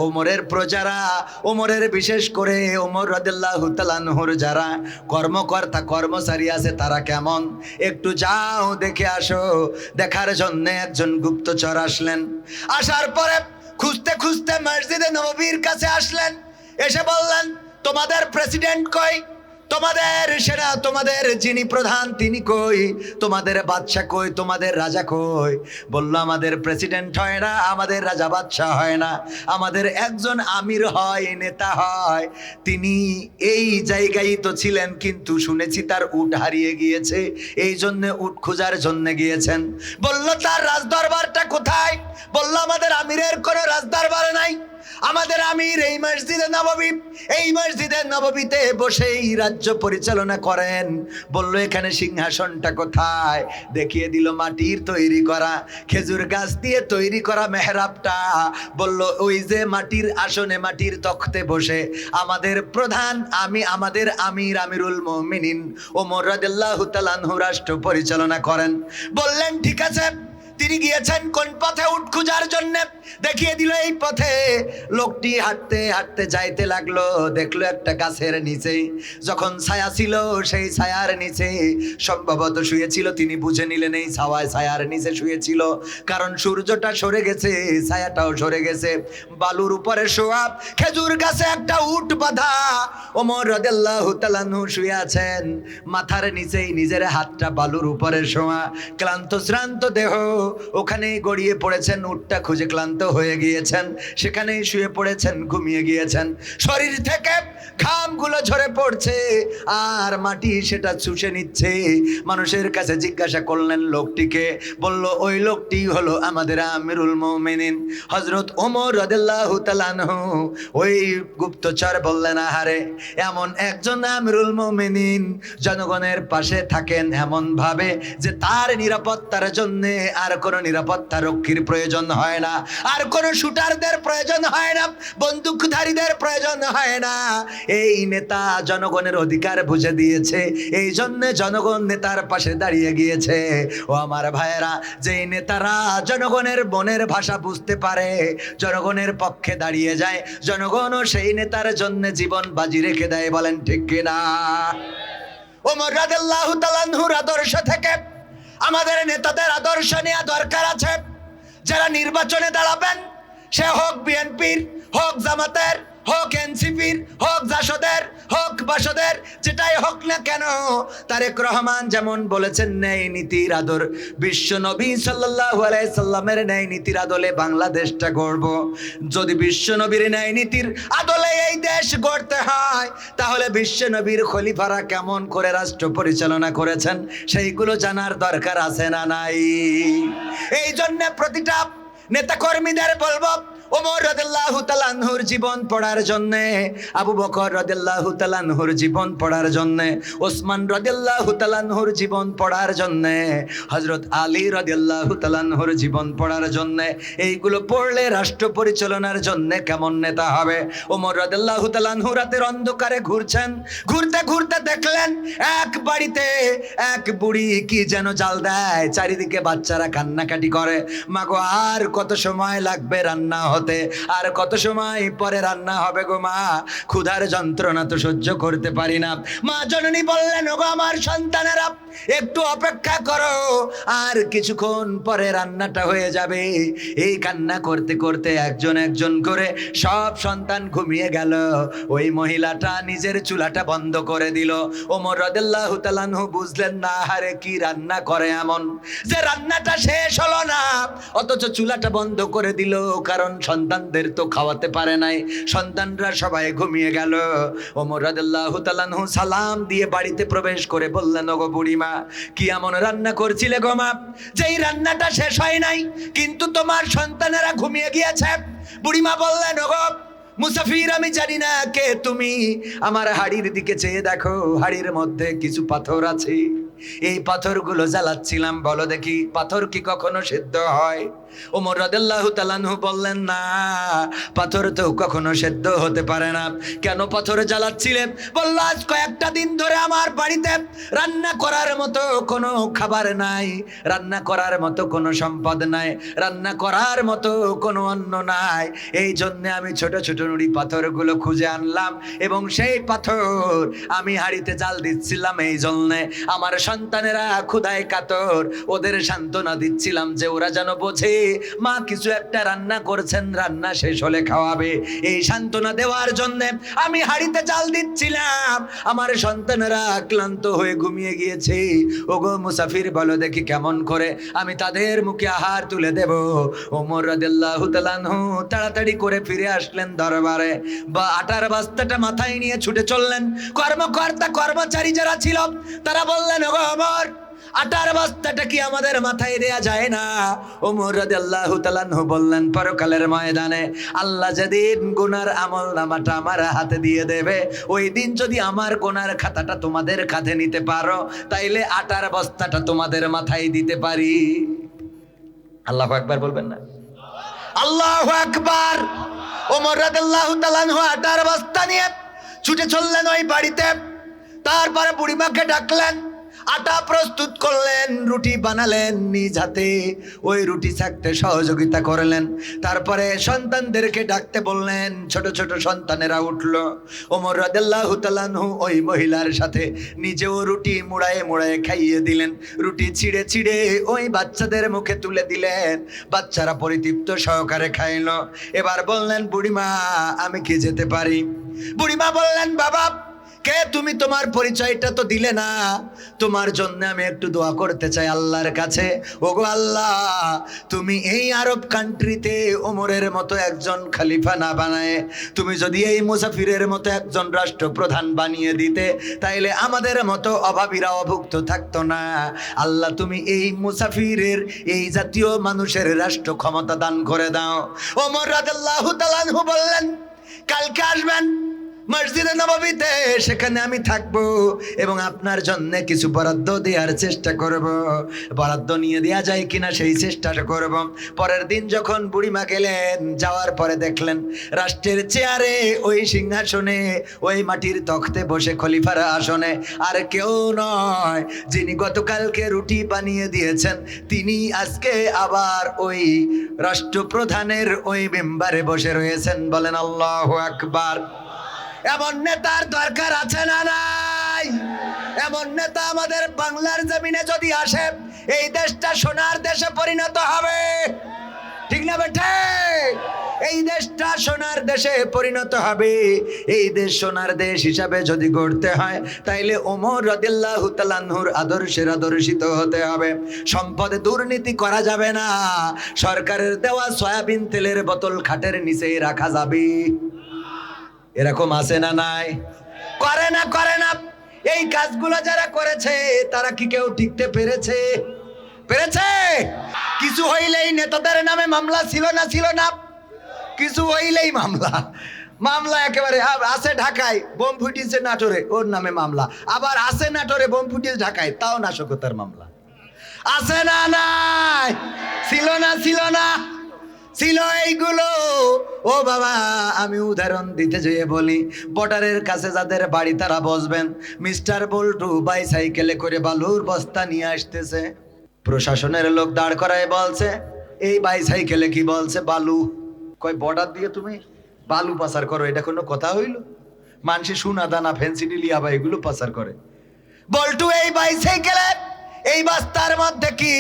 ওমরের প্রজারা, ওমরের বিশেষ করে ওমর রাদিয়াল্লাহু তাআলা আনহুর যারা কর্মকর্তা কর্মচারী আছে তারা কেমন, একটু যাও দেখে আসো। দেখার জন্য একজন গুপ্তচর আসলেন। আসার পরে খুঁজতে খুঁজতে মসজিদে নববীর কাছে আসলেন। এসে বললেন, তোমাদের প্রেসিডেন্ট কই, তোমাদের সেনা, তোমাদের যিনি প্রধান তিনি কই, তোমাদের বাদশা কই, তোমাদের রাজা কই? বলল, আমাদের প্রেসিডেন্ট হয় না, আমাদের রাজা বাদশা হয় না, আমাদের একজন আমির হয়, নেতা হয়। তিনি এই জায়গায় তো ছিলেন, কিন্তু শুনেছি তার উট হারিয়ে গিয়েছে, এই জন্য উট খোঁজার জন্য গিয়েছেন। বলল, তার রাজদরবারটা কোথায়? বলল, আমাদের আমিরের কোনো রাজদরবার নাই, আমাদের আমির এই মসজিদে নববী, এই মসজিদে নববীতে বসেই রাজ্য পরিচালনা করেন। বলল, এখানে সিংহাসনটা কোথায়? দেখিয়ে দিল মাটির তৈরি করা, খেজুর গাছ দিয়ে তৈরি করা মেহরাবটা। বলল, ওই যে মাটির আসনে, মাটির তখতে বসে আমাদের প্রধান, আমাদের আমির, আমিরুল মুমিনিন ওমর রাদিয়াল্লাহু তাআলা আনহু রাষ্ট্র পরিচালনা করেন। বললেন, ঠিক আছে। তিনি গিয়েছেন কোন পথে? উট খোঁজার জন্য। দেখিয়ে দিল এই পথে। লোকটি হাঁটতে হাঁটতে যাইতে লাগলো, দেখলো একটা গাছের নিচে যখন ছায়া ছিল, সেই ছায়ার নিচে সম্ভবত শুয়েছিল। তিনি বুঝে নিলেন এই ছায়ার নিচে শুয়েছিল, কারণ সূর্যটা সরে গেছে, ছায়াটাও সরে গেছে। বালুর উপরে শোয়া, খেজুর গাছে একটা উট বাঁধা। ওমর রাদিয়াল্লাহু তাআলা আনহু শুয়ে আছেন, মাথার নিচেই নিজের হাতটা বালুর উপরে শোয়া, ক্লান্ত শ্রান্ত দেহ ওখানেই গড়িয়ে পড়েছেন। উটটা খুঁজে ক্লান্ত হয়ে গিয়েছেন, সেখানেই শুয়ে পড়েছেন, ঘুমিয়ে গিয়েছেন। শরীর থেকে ঘামগুলো ঝরে পড়ছে আর মাটি সেটা চুষে নিচ্ছে। মানুষের কাছে জিজ্ঞাসা করলেন লোকটিকে, বলল, ওই লোকটি হলো আমাদের আমিরুল মুমিনিন হযরত ওমর রাদিয়াল্লাহু তাআলা আনহু। ওই গুপ্তচর বললেন, আহারে, এমন একজন আমিরুল মুমিনিন জনগণের পাশে থাকেন এমন ভাবে যে তার নিরাপত্তার জন্য আর কোনো নিরাপত্তা রক্ষীর প্রয়োজন হয় না, আর কোনো শুটারদের প্রয়োজন হয় না, বন্দুকধারীদের প্রয়োজন হয় না। এই নেতা জনগণের অধিকার বুঝে দিয়েছে, এই জন্য জনগণ নেতার পাশে দাঁড়িয়ে গিয়েছে। ও আমার ভাইয়েরা, যেই নেতারা জনগণের মনের ভাষা বুঝতে পারে, জনগণের পক্ষে দাঁড়িয়ে যায়, জনগণও সেই নেতার জন্য জীবন বাজি রেখে দেয়। বলেন ঠিক কিনা? ওমর রাদিয়াল্লাহু তাআলা আনহুর আদর্শ থেকে আমাদের নেতাদের আদর্শ নেওয়া দরকার আছে। যারা নির্বাচনে দাঁড়াবেন, সে হোক বিএনপির, হোক জামাতের, হোক এনসিপির, হোক জাসদের, হোক বাসদের, যেটাই হোক না কেন, তারেক রহমান যেমন বলেছেন, ন্যায় নীতির আদর, বিশ্ব নবী সাল্লাল্লাহু আলাইহি সাল্লামের ন্যায় নীতির আদলে বাংলাদেশটা গড়ব। যদি বিশ্ব নবীর ন্যায় নীতির আদলে এই দেশ গড়তে হয়, তাহলে বিশ্ব নবীর খলিফারা কেমন করে রাষ্ট্র পরিচালনা করেছেন সেইগুলো জানার দরকার আছে না নাই? এই জন্য প্রতিটা নেতা কর্মীদের বলবো, ওমর রাদিয়াল্লাহু তাআলা আনহুর জীবন পড়ার জন্য, আবু বকর রাদিয়াল্লাহু তাআলা আনহুর জীবন পড়ার জন্য, ওসমান রাদিয়াল্লাহু তাআলা আনহুর জীবন পড়ার জন্য, হযরত আলী রাদিয়াল্লাহু তাআলা আনহুর জীবন পড়ার জন্য। এইগুলো পড়লে রাষ্ট্র পরিচালনার জন্য কেমন নেতা হবে। ওমর রাদিয়াল্লাহু তাআলা আনহু রাতের অন্ধকারে ঘুরছেন, ঘুরতে ঘুরতে দেখলেন এক বাড়িতে এক বুড়ি কি যেন জাল দেয়, চারিদিকে বাচ্চারা কান্নাকাটি করে, মাগো আর কত সময় লাগবে রান্না হতে, আর কত সময় পরে রান্না হবে গো মা, ক্ষুধার যন্ত্রণা তো সহ্য করতে পারি না। মা জননী বললেন, ওগো আমার সন্তানেরা, একটু অপেক্ষা করো, আর কিছুক্ষণ পরে রান্নাটা হয়ে যাবে। এই কান্না করতে করতে একজন একজন করে সব সন্তান ঘুমিয়ে গেল। ওই মহিলাটা নিজের চুলাটা বন্ধ করে দিল। ওমর রাদিয়াল্লাহু তাআলা আনহু বুঝলেন না, আরে কি রান্না করে এমন যে রান্নাটা শেষ হলো না, অথচ চুলাটা বন্ধ করে দিল, কারণ সন্তানদের তো খাওয়াতে পারে নাই, সন্তানরা সবাই ঘুমিয়ে গেল। ওমর রাদিয়াল্লাহু তাআলা আনহু সালাম দিয়ে বাড়িতে প্রবেশ করে বললেন, ওগো বুড়িমা, কি এমন রান্না করছিলে গো মা, যেই রান্নাটা শেষ হয় নাই কিন্তু তোমার সন্তানেরা ঘুমিয়ে গিয়েছে? বুড়িমা বললেন, ওগো মুসাফির, আমি জানি না কে তুমি, আমার হাড়ির দিকে চেয়ে দেখো, হাড়ির মধ্যে কিছু পাথর আছে, এই পাথরগুলো জ্বালাচ্ছিলাম, বলো দেখি পাথর কি কখনো সেদ্ধ হয়? ওমর রাদিয়াল্লাহু তাআলা আনহু বললেন, না, পাথর তো কখনো সেদ্ধ হতে পারে না। কেন পাথর জ্বালাচ্ছিলেন? বলল, আজ কয়েকটা দিন ধরে আমার বাড়িতে রান্না করার মতো কোনো খাবার নাই, রান্না করার মতো কোনো সম্পদ নাই, রান্না করার মতো কোনো অন্ন নাই। এই জন্য আমি ছোট ছোট নুড়ি পাথরগুলো খুঁজে আনলাম এবং সেই পাথর আমি হাঁড়িতে জাল দিচ্ছিলাম। এই জন্যে আমার সন্তানেরা ক্ষুধায় কাতর, ওদের সান্ত্বনা দিচ্ছিলাম যে ওরা যেন বোঝে মা কিছু একটা রান্না করছেন, রান্না শেষ হলে খাওয়াবে। এই সান্ত্বনা দেওয়ার জন্য আমি হাঁড়িতে জাল দিচ্ছিলাম। আমার সন্তানেরা ক্লান্ত হয়ে ঘুমিয়ে গিয়েছে। ওগো মুসাফির, বলো দেখি কেমন করে আমি তাদের মুখে আহার তুলে দেব? ওমর রাদিয়াল্লাহু তাআলা আনহু তাড়াতাড়ি করে ফিরে আসলেন দরবারে, বা আটার বস্তাটা মাথায় নিয়ে ছুটে চললেন। কর্মকর্তা কর্মচারী যারা ছিল তারা বললেন, ওগো ওমর, আটার বস্তাটা কি আমাদের মাথায় দেয়া যায় না? ওমর রাদিয়াল্লাহু তাআলা আনহু বললেন, পরকালের ময়দানে আল্লাহ যেদিন গুনার আমল নামাটা আমার হাতে দিয়ে দেবে, ওই দিন যদি আমার গুনার খাতাটা তোমাদের কাঁধে নিতে পারো, তাইলে আটার বস্তাটা তোমাদের মাথায় দিতে পারি। আল্লাহু আকবার বলবেন না? আল্লাহু আকবার। ওমর রাদিয়াল্লাহু তাআলা আনহু আটার বস্তা নিয়ে ছুটে চললেন ওই বাড়িতে। তারপরে বুড়িমাকে ডাকলেন, আটা প্রস্তুত করলেন, রুটি বানালেন নিজ হাতে, ওই রুটি ছাকতে সহযোগিতা করলেন। তারপরে সন্তানদেরকে ডাকতে বললেন, ছোট ছোট সন্তানেরা উঠলো। ওমর রাদিয়াল্লাহু তাআলা আনহু ওই মহিলার সাথে নিজেও রুটি মুড়ায়ে মুড়ায়ে খাইয়ে দিলেন। রুটি ছিঁড়ে ছিঁড়ে ওই বাচ্চাদের মুখে তুলে দিলেন। বাচ্চারা পরিতৃপ্ত সহকারে খাইলো। এবার বললেন, বুড়িমা আমি কি যেতে পারি? বুড়িমা বললেন, বাবা কে তুমি? তোমার পরিচয়টা তো দিলে না। তোমার জন্য আমি একটু দোয়া করতে চাই আল্লাহর কাছে। ওগো আল্লাহ, তুমি এই আরব কান্ট্রিতে ওমরের মতো একজন খলিফা না বানায় তুমি যদি এই মুসাফিরের মতো একজন রাষ্ট্রপ্রধান বানিয়ে দিতে, তাইলে আমাদের মতো অভাবীরা অভুক্ত থাকতো না। আল্লাহ, তুমি এই মুসাফিরের, এই জাতীয় মানুষের রাষ্ট্র ক্ষমতা দান করে দাও। ওমর রাদিয়াল্লাহু তাআলা আনহু বললেন, কালকে আসবেন মসজিদে নববীতে, সেখানে আমি থাকবো এবং আপনার জন্য কিছু বরাদ্দ দেওয়ার চেষ্টা করব। বরাদ্দ নিয়ে দেওয়া যায় কিনা সেই চেষ্টাটা করব। পরের দিন যখন বুড়িমা গেলেন, যাওয়ার পরে দেখলেন রাষ্ট্রের চেয়ারে, ওই সিংহাসনে, ওই মাটির তখতে বসে খলিফার আসনে আর কেউ নয়, যিনি গতকালকে রুটি বানিয়ে দিয়েছেন তিনি আজকে আবার ওই রাষ্ট্রপ্রধানের ওই মেম্বারে বসে রয়েছেন। বলেন আল্লাহু আকবার। এমন নেতার দরকার আছে না নাই? এমন নেতা আমাদের বাংলার জমিনে যদি আসে, এই দেশটা সোনার দেশে পরিণত হবে। ঠিক না বেঠে? এই দেশটা সোনার দেশে পরিণত হবে। এই দেশ সোনার দেশ হিসাবে যদি গড়তে হয়, তাইলে ওমর রাদিয়াল্লাহু তাআলা আনহুর আদর্শের আদর্শিত হতে হবে। সম্পদে দুর্নীতি করা যাবে না। সরকারের দেওয়া সয়াবিন তেলের বোতল খাটের নিচে রাখা যাবে। এরকম আছে না নাই? করে না, করে না। এই কাজগুলো যারা করেছে তারা কি কেউ টিকতে পেরেছে? পেরেছে? কিছু হইলেই নেতাদের নামে মামলা ছিল না? ছিল না? কিছু হইলেই মামলা। মামলা একেবারে আছে ঢাকায়, বোম ফুটিয়েছে নাটোরে, ওর নামে মামলা। আবার আছে নাটোরে, বোম ফুটিয়েছে ঢাকায়, তাও নাশকতার মামলা। আছে না নাই? ছিল না? ছিল না? ছিল এইগুলো। ও বাবা, আমি উদাহরণ দিতে যেয়ে বলি, বর্ডারের কাছে যাদের বাড়ি তারা বসবেন। মিস্টার বল্টু বাইসাইকেলে করে বালুর বস্তা নিয়ে আসতেছে। প্রশাসনের লোক দাঁড় করায় বলছে, এই বাইসাইকেলে কি বলছে? বালু। কয় বর্ডার দিয়ে তুমি বালু পাচার করো, এটা কোনো কথা হইল? মানুষে সোনা দানা ফেন্সিডিল ইয়াবা এগুলো পাচার করে। বল্টু এই বাইসাইকেলে এই বস্তার মধ্যে কি?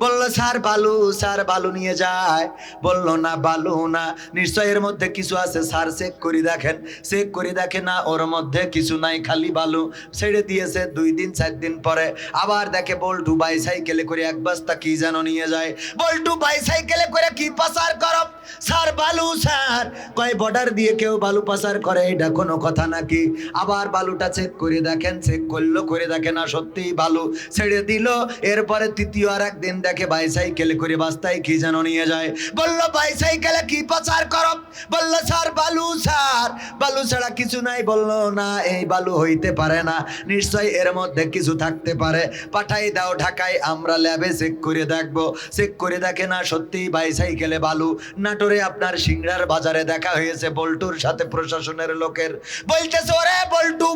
বললো স্যার বালু। স্যার বালু নিয়ে যায়। বললো না, বালু না, নিশ্চয় এর মধ্যে কিছু আছে। স্যার চেক করে দেখেন। চেক করে দেখে না, ওর মধ্যে কিছু নাই, খালি বালু। ছেড়ে দিয়েছে। 2 দিন 4 দিন পরে আবার দেখে বল্টু বাইসাইকেলে করে এক বস্তা কি যেন নিয়ে যায়। বল্টু বাইসাইকেলে করে কি পাচার করো? স্যার বালু স্যার। কয় বর্ডার দিয়ে কেউ বালু পাচার করে, এটা কোনো কথা নাকি? আবার বালুটা চেক করে দেখেন, চেক করলো, করে দেখে না সত্যিই বালু, ছেড়ে দিল। এরপরে তৃতীয় আর একদিন দেখে বাইসাইকেলে করে বাস্তায় কি যেন নিয়ে যায়। বলল বাইসাইকেলে কি পাচার করো? বলল স্যার বালু স্যার। বালু ছাড়া কিছু নাই। বলল না, এই বালু হইতে পারে না, নিশ্চয় এর মধ্যে কিছু থাকতে পারে, পাঠাই দাও ঢাকায়, আমরা ল্যাবে চেক করে দেখবো। চেক করে দেখে না সত্যিই বাইসাইকেলে বালু। নাটোরে আপনার সিংড়ার বাজারে দেখা হয়েছে বল্টুর সাথে প্রশাসনের লোকের। বলতেছে ওরে বল্টু,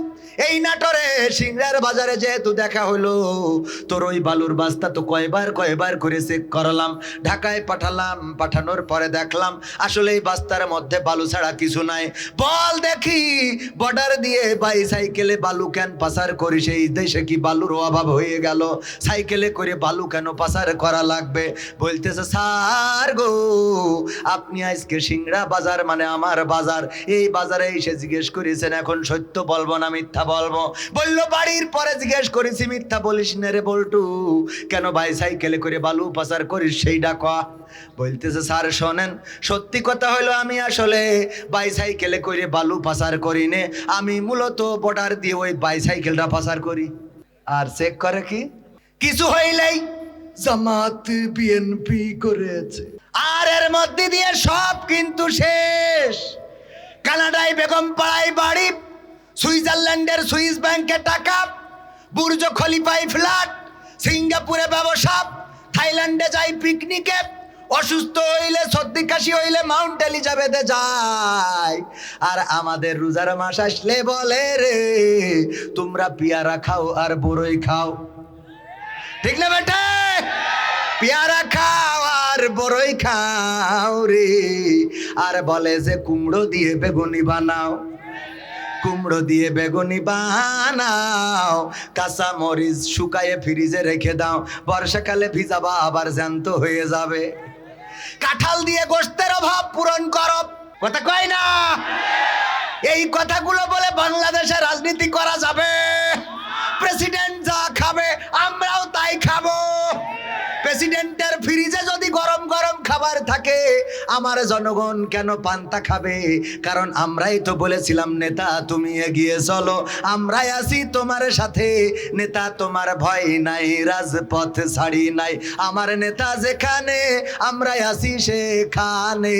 এই নাটোরে সিংড়ার বাজারে যেহেতু দেখা হলো, তোর ওই বালুর বাস্তা তো কয়বার করে চেক করলাম, ঢাকায় পাঠালাম, পাঠানোর পরে দেখলাম আসলে এই বাস্তার মধ্যে বালু ছাড়া কিছু নাই। বল দেখি বর্ডার দিয়ে বাইসাইকেলে বালু কেন পাচার করিস? এই দেশে কি বালুর অভাব হয়ে গেল? সাইকেলে করে বালু কেন পাচার করা লাগবে? বলতেছে স্যার গো, আপনি আজকে সিংড়া বাজার মানে আমার বাজার, এই বাজারে এসে জিজ্ঞেস করেছেন, এখন সত্য বলবো না মিথ্যা বলবো? বললো বাড়ির পরে জিজ্ঞেস করেছি, মিথ্যা বলিস না রে বল্টু, কেন বাইসাইকেলে করে বালু পাচার করিস সেইটা ক। বলতেছে স্যার শোনেন, সত্যি কথা হলো আমি আসলে বাইসাইকেলে করে বালু পাচার করি নে, আমি মূলত বর্ডার দিয়ে ওই বাইসাইকেলটা পাচার করি। আর চেক করে কি? কিছু হইলেই জামাত বিএনপি করেছে, আর এর মধ্যে দিয়ে সব কিন্তু শেষ। কানাডায় বেগম পাড়ায় বাড়ি, সুইজারল্যান্ডের সুইস ব্যাংকে টাকা, বুর্জ খলিফায় ফ্ল্যাট, সিঙ্গাপুরে ব্যবসা, থাইল্যান্ডে যাই পিকনিকে, অসুস্থ হইলে সর্দি কাশি হইলে মাউন্ট এলিজাবেথে যায়। আর আমাদের রোজার মাস আসলে বলে রে, তোমরা পেয়ারা খাও আর বড়ই খাও, ঠিক না বেটা? পেয়ারা খাও আর বড়ই খাও রে। আর বলে যে কুমড়ো দিয়ে বেগুনি বানাও, কুমড়ো দিয়ে বেগুনি বানাও, কাঁচা মরিচ শুকায়ে ফ্রিজে রেখে দাও, বর্ষাকালে ভিজাবা আবার জ্যান্ত হয়ে যাবে। কাঁঠাল দিয়ে গোশতের অভাব পূরণ করো, কথা কয় না? এই কথাগুলো বলে বাংলাদেশে রাজনীতি করা যাবে? প্রেসিডেন্ট যা খাবে আমরাও তাই খাবো। প্রেসিডেন্টের ফ্রিজে যদি গরম গরম খাবার থাকে, আমার জনগণ কেন পান্তা খাবে? কারণ আমরাই তো বলেছিলাম নেতা তুমি এগিয়ে চলো, আমরাই আছি তোমার সাথে, নেতা তোমার ভয় নাই, রাজপথ ছাড়ি নাই, আমার নেতা যেখানে আমরাই আছি সেখানে।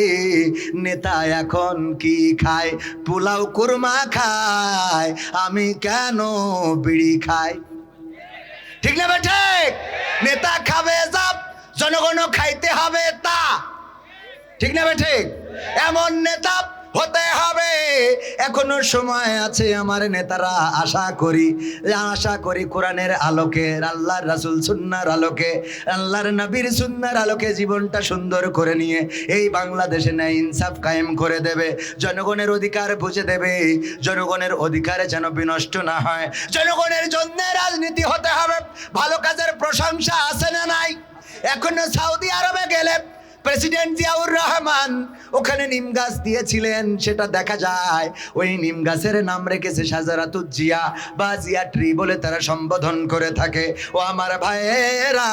নেতা এখন কি খায়? পোলাও কুরমা খায়, আমি কেন বিড়ি খাই? ঠিক না বেঠে? নেতা খাবে যা, জনগণও খাইতে হবে তা, ঠিক না বেঠে? এমন নেতা হতে হবে। এখনো সময় আছে আমার নেতারা, আশা করি কোরআনের আলোকে, আল্লাহর রাসূল সুন্নাহর আলোকে, আল্লাহর নবীর সুন্নাহর আলোকে জীবনটা সুন্দর করে নিয়ে এই বাংলাদেশে ন্যায় ইনসাফ কায়েম করে দেবে, জনগণের অধিকার বুঝে দেবে, জনগণের অধিকারে যেন বিনষ্ট না হয়। জনগণের জন্য রাজনীতি হতে হবে। ভালো কাজের প্রশংসা আছে না নাই? এখনো সৌদি আরবে গেলে প্রেসিডেন্ট জিয়াউর রহমান ওখানে নিম গাছ দিয়েছিলেন, সেটা দেখা যায়। ওই নিম গাছের নাম রেখেছে শাজারাতুজ জিয়া বা জিয়া ট্রি বলে তারা সম্বোধন করে থাকে। ও আমার ভাইয়েরা,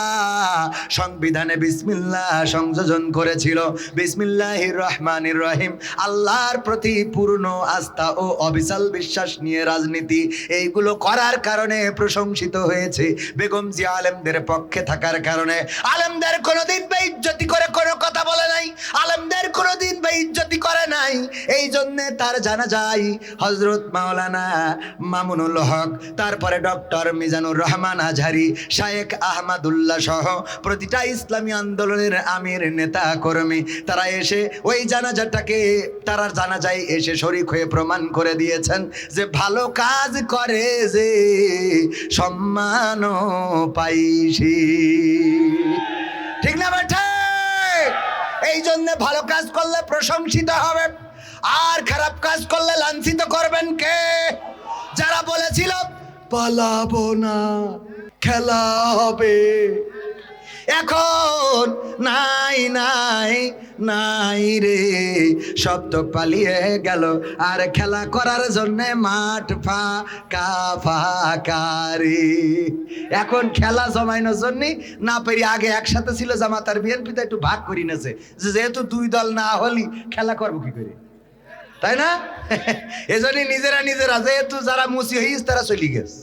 সংবিধানে বিসমিল্লাহ সংযোজন করেছিল, বিসমিল্লাহির রহমানির রহিম, আল্লাহর প্রতি পূর্ণ আস্থা ও অবিচল বিশ্বাস নিয়ে রাজনীতি, এইগুলো করার কারণে প্রশংসিত হয়েছে বেগম জিয়া আলেমদের পক্ষে থাকার কারণে। আলেমদের কোনোদিন বেইজ্জতি করে কোনো কথা বলে নাই, আলেমদের কোনোদিন বেইজ্জতি করে নাই। এই জন্য তার জানা যায় হযরত মাওলানা মামুনুল হক, তারপরে ডক্টর মিজানুর রহমান আজহারি, শায়েখ আহমদুল্লাহ সহ প্রতিটা ইসলামী আন্দোলনের আমির নেতা কর্মী, তারা এসে ওই জানাজাটাকে, তারা জানাজায় এসে শরীক হয়ে প্রমাণ করে দিয়েছেন যে ভালো কাজ করে যে সম্মানও পাইছি, ঠিক না বেটা? এই জন্য ভালো কাজ করলে প্রশংসিত হবে, আর খারাপ কাজ করলে লাঞ্ছিত করবেন কে? যারা বলেছিল পালাবো না, খেলা হবে, এখন নাই নাই নাই রে, সব তো পালিয়ে গেল, আর খেলা করার জন্য মাঠ ফাঁকা ফাঁকা রে। এখন খেলা জমাইনোর জন্য না পেরি, আগে একসাথে ছিল জামাত আর বিএনপিতে, একটু ভাগ করে নেছে, যেহেতু দুই দল না হলি খেলা করবো কি করে, তাই না? এজন্যই নিজেরা নিজেরা, যেহেতু যারা মুসি হইস তারা চলে গেছে,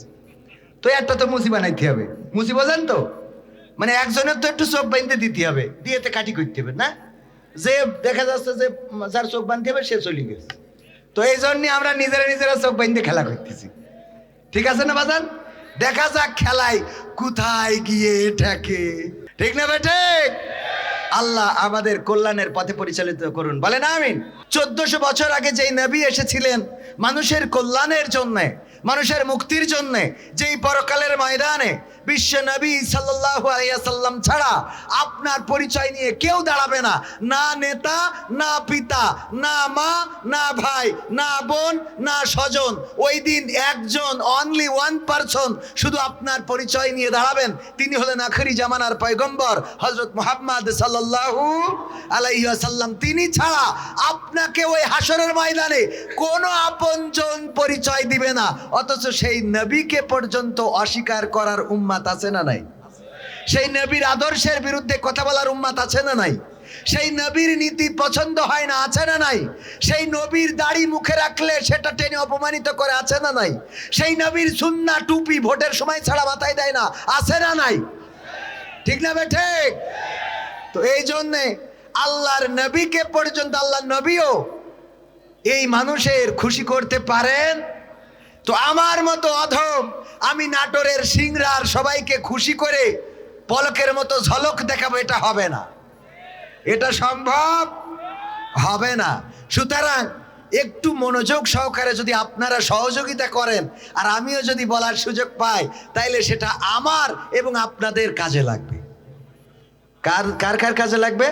তো একটা তো মুসি বানাইতে হবে। মুসি বোঝেন তো, মানে একজনের তো একটু চোখ বাঁধতে দিতে হবে, দিয়েতে কাটি করতে হবে না, যে দেখা যাচ্ছে যে যার চোখ বাঁধতে হবে সে চলে গেছে। তো এই জন্যই আমরা নিজেরা নিজেরা চোখ বাঁধতে খেলা করতেছি, ঠিক আছে না বাজান? দেখা যাক খেলায় কোথায় গিয়ে ঠেকে, ঠিক না বেটে? আল্লাহ আমাদের কল্যাণের পথে পরিচালিত করুন, বলেন আমিন। 1400 বছর আগে যেই নবী এসেছিলেন মানুষের কল্যাণের জন্য, মানুষের মুক্তির জন্য, যেই পরকালের ময়দানে বিশ্ব নবী সাল্লাল্লাহু আলাইহি ওয়াসাল্লাম ছাড়া আপনার পরিচয় নিয়ে কেউ দাঁড়াবে না, না নেতা, না পিতা, না মা, না ভাই, না বোন, না স্বজন। ওই দিন একজন, অনলি ওয়ান পারসন শুধু আপনার পরিচয় নিয়ে দাঁড়াবেন, তিনি হলেন আখেরি জামানার পয়গম্বর হযরত মুহাম্মদ সাল্লাল্লাহু আলাইহি ওয়াসাল্লাম। তিনি ছাড়া আপনাকে ওই হাসরের ময়দানে কোনো আপনজন পরিচয় দিবে না, অথচ সেই নবীকে পর্যন্ত অস্বীকার করার উম্মাত আছে না নাই? সেই নবীর আদর্শের বিরুদ্ধে কথা বলার উম্মাত আছে না নাই? সেই নবীর নীতি পছন্দ হয় না, আছে না নাই? সেই নবীর দাড়ি মুখে রাখলে সেটা টেনে অপমানিত করে, আছে না নাই? সেই নবীর সুন্নাহ টুপি ভোটের সময় ছাড়া মাথায় দেয় না, আছে না নাই? ঠিক না বেঠে? তো এই জন্যে আল্লাহর নবীকে পর্যন্ত, আল্লাহর নবীও এই মানুষের খুশি করতে পারেন, তো আমার মতো অধম আমি নাটোরের সিংড়ার সবাইকে খুশি করে পলকের মতো ঝলক দেখাবো, এটা হবে না, এটা সম্ভব হবে না। সুতরাং একটু মনোযোগ সহকারে যদি আপনারা সহযোগিতা করেন আর আমিও যদি বলার সুযোগ পাই, তাইলে সেটা আমার এবং আপনাদের কাজে লাগবে। কার কার কার কাজে লাগবে?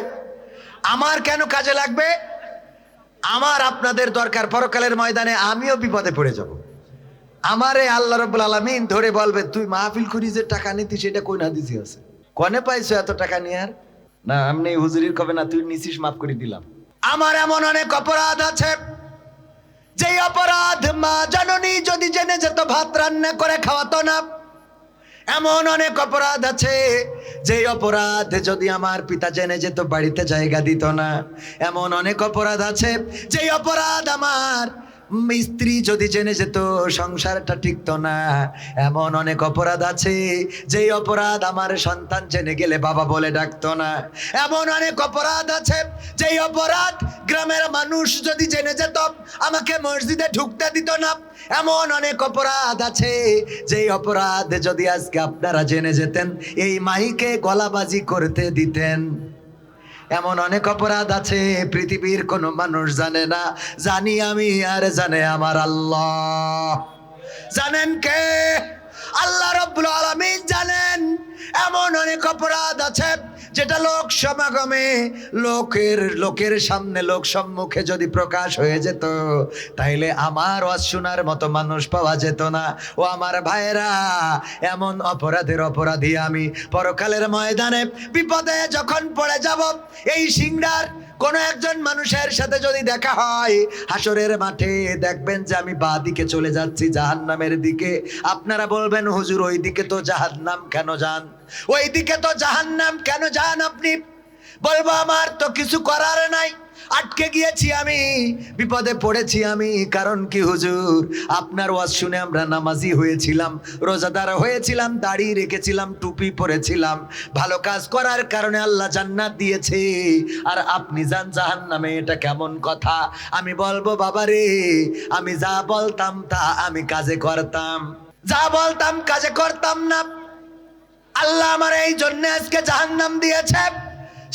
আমার কেন কাজে লাগবে? আমার আপনাদের দরকার, পরকালের ময়দানে আমিও বিপদে পড়ে যাব। আমারে আল্লাহ রাব্বুল আলামিন ধরে বলবে, তুই মাহফিল করি যে টাকা নিতি সেটা কই না দিছি আছে, কনে পাইছো এত টাকা নিয়ে? আর না, আমনি হুজুরির কবে না, তুই নিছিস, মাফ করে দিলাম। আমার এমন অনেক অপরাধ আছে, যেই অপরাধ মা জননী যদি জেনে যেত ভাত রান্না করে খাওয়াতো না। এমন অনেক অপরাধ আছে, যেই অপরাধ যদি আমার পিতা জেনে যেত বাড়িতে জায়গা দিত না। এমন অনেক অপরাধ আছে, যেই অপরাধ আমার স্ত্রী যদি জেনে যেত সংসারটা টিকতো না। এমন অনেক অপরাধ আছে, যেই অপরাধ আমার সন্তান জেনে গেলে বাবা বলে ডাকতো না। এমন অনেক অপরাধ আছে, যেই অপরাধ গ্রামের মানুষ যদি জেনে যেত আমাকে মসজিদে ঢুকতে দিত না। এমন অনেক অপরাধ আছে, যেই অপরাধ যদি আজকে আপনারা জেনে যেতেন এই মাইকে গলাবাজি করতে দিতেন। এমন অনেক অপরাধ আছে পৃথিবীর কোনো মানুষ জানে না, জানি আমি আর জানে আমার আল্লাহ। জানেন কে? আল্লাহ রাব্বুল আলামিন জানেন। এমন অনেক অপরাধ আছে যেটা লোক সমাগমে, লোকের সামনে, লোক সম্মুখে যদি প্রকাশ হয়ে যেত তাইলে আমার ওয়াজ শোনার মতো মানুষ পাওয়া যেত না। ও আমার ভাইরা, এমন অপরাধের অপরাধী আমি পরকালের ময়দানে বিপদে যখন পড়ে যাব, এই সিংড়ার কোন একজন মানুষের সাথে যদি দেখা হয় হাসরের মাঠে, দেখবেন যে আমি বাঁ দিকে চলে যাচ্ছি জাহান্নামের দিকে। আপনারা বলবেন, হুজুর ওই দিকে তো জাহান্নাম কেন যান, ওই দিকে তো জাহান্নাম কেন যান আপনি? বলবো, আমার তো কিছু করার নাই, আটকে গিয়েছি আমি, বিপদে পড়েছি আমি। কারণ কি হুজুর, আপনার ওয়াজ শুনে আমরা নামাজি হয়েছিলাম, রোজাদার হয়েছিলাম, দাড়ি রেখেছিলাম, টুপি পরেছিলাম, ভালো কাজ করার কারণে আল্লাহ জান্নাত দিয়েছে, আর আপনি যান জাহান্নামে, এটা কেমন কথা? আমি বলবো, বাবা রে, আমি যা বলতাম তা আমি কাজে করতাম, যা বলতাম কাজে করতাম না। আল্লাহ আমার এই জন্য আজকে জাহান্নাম দিয়েছে,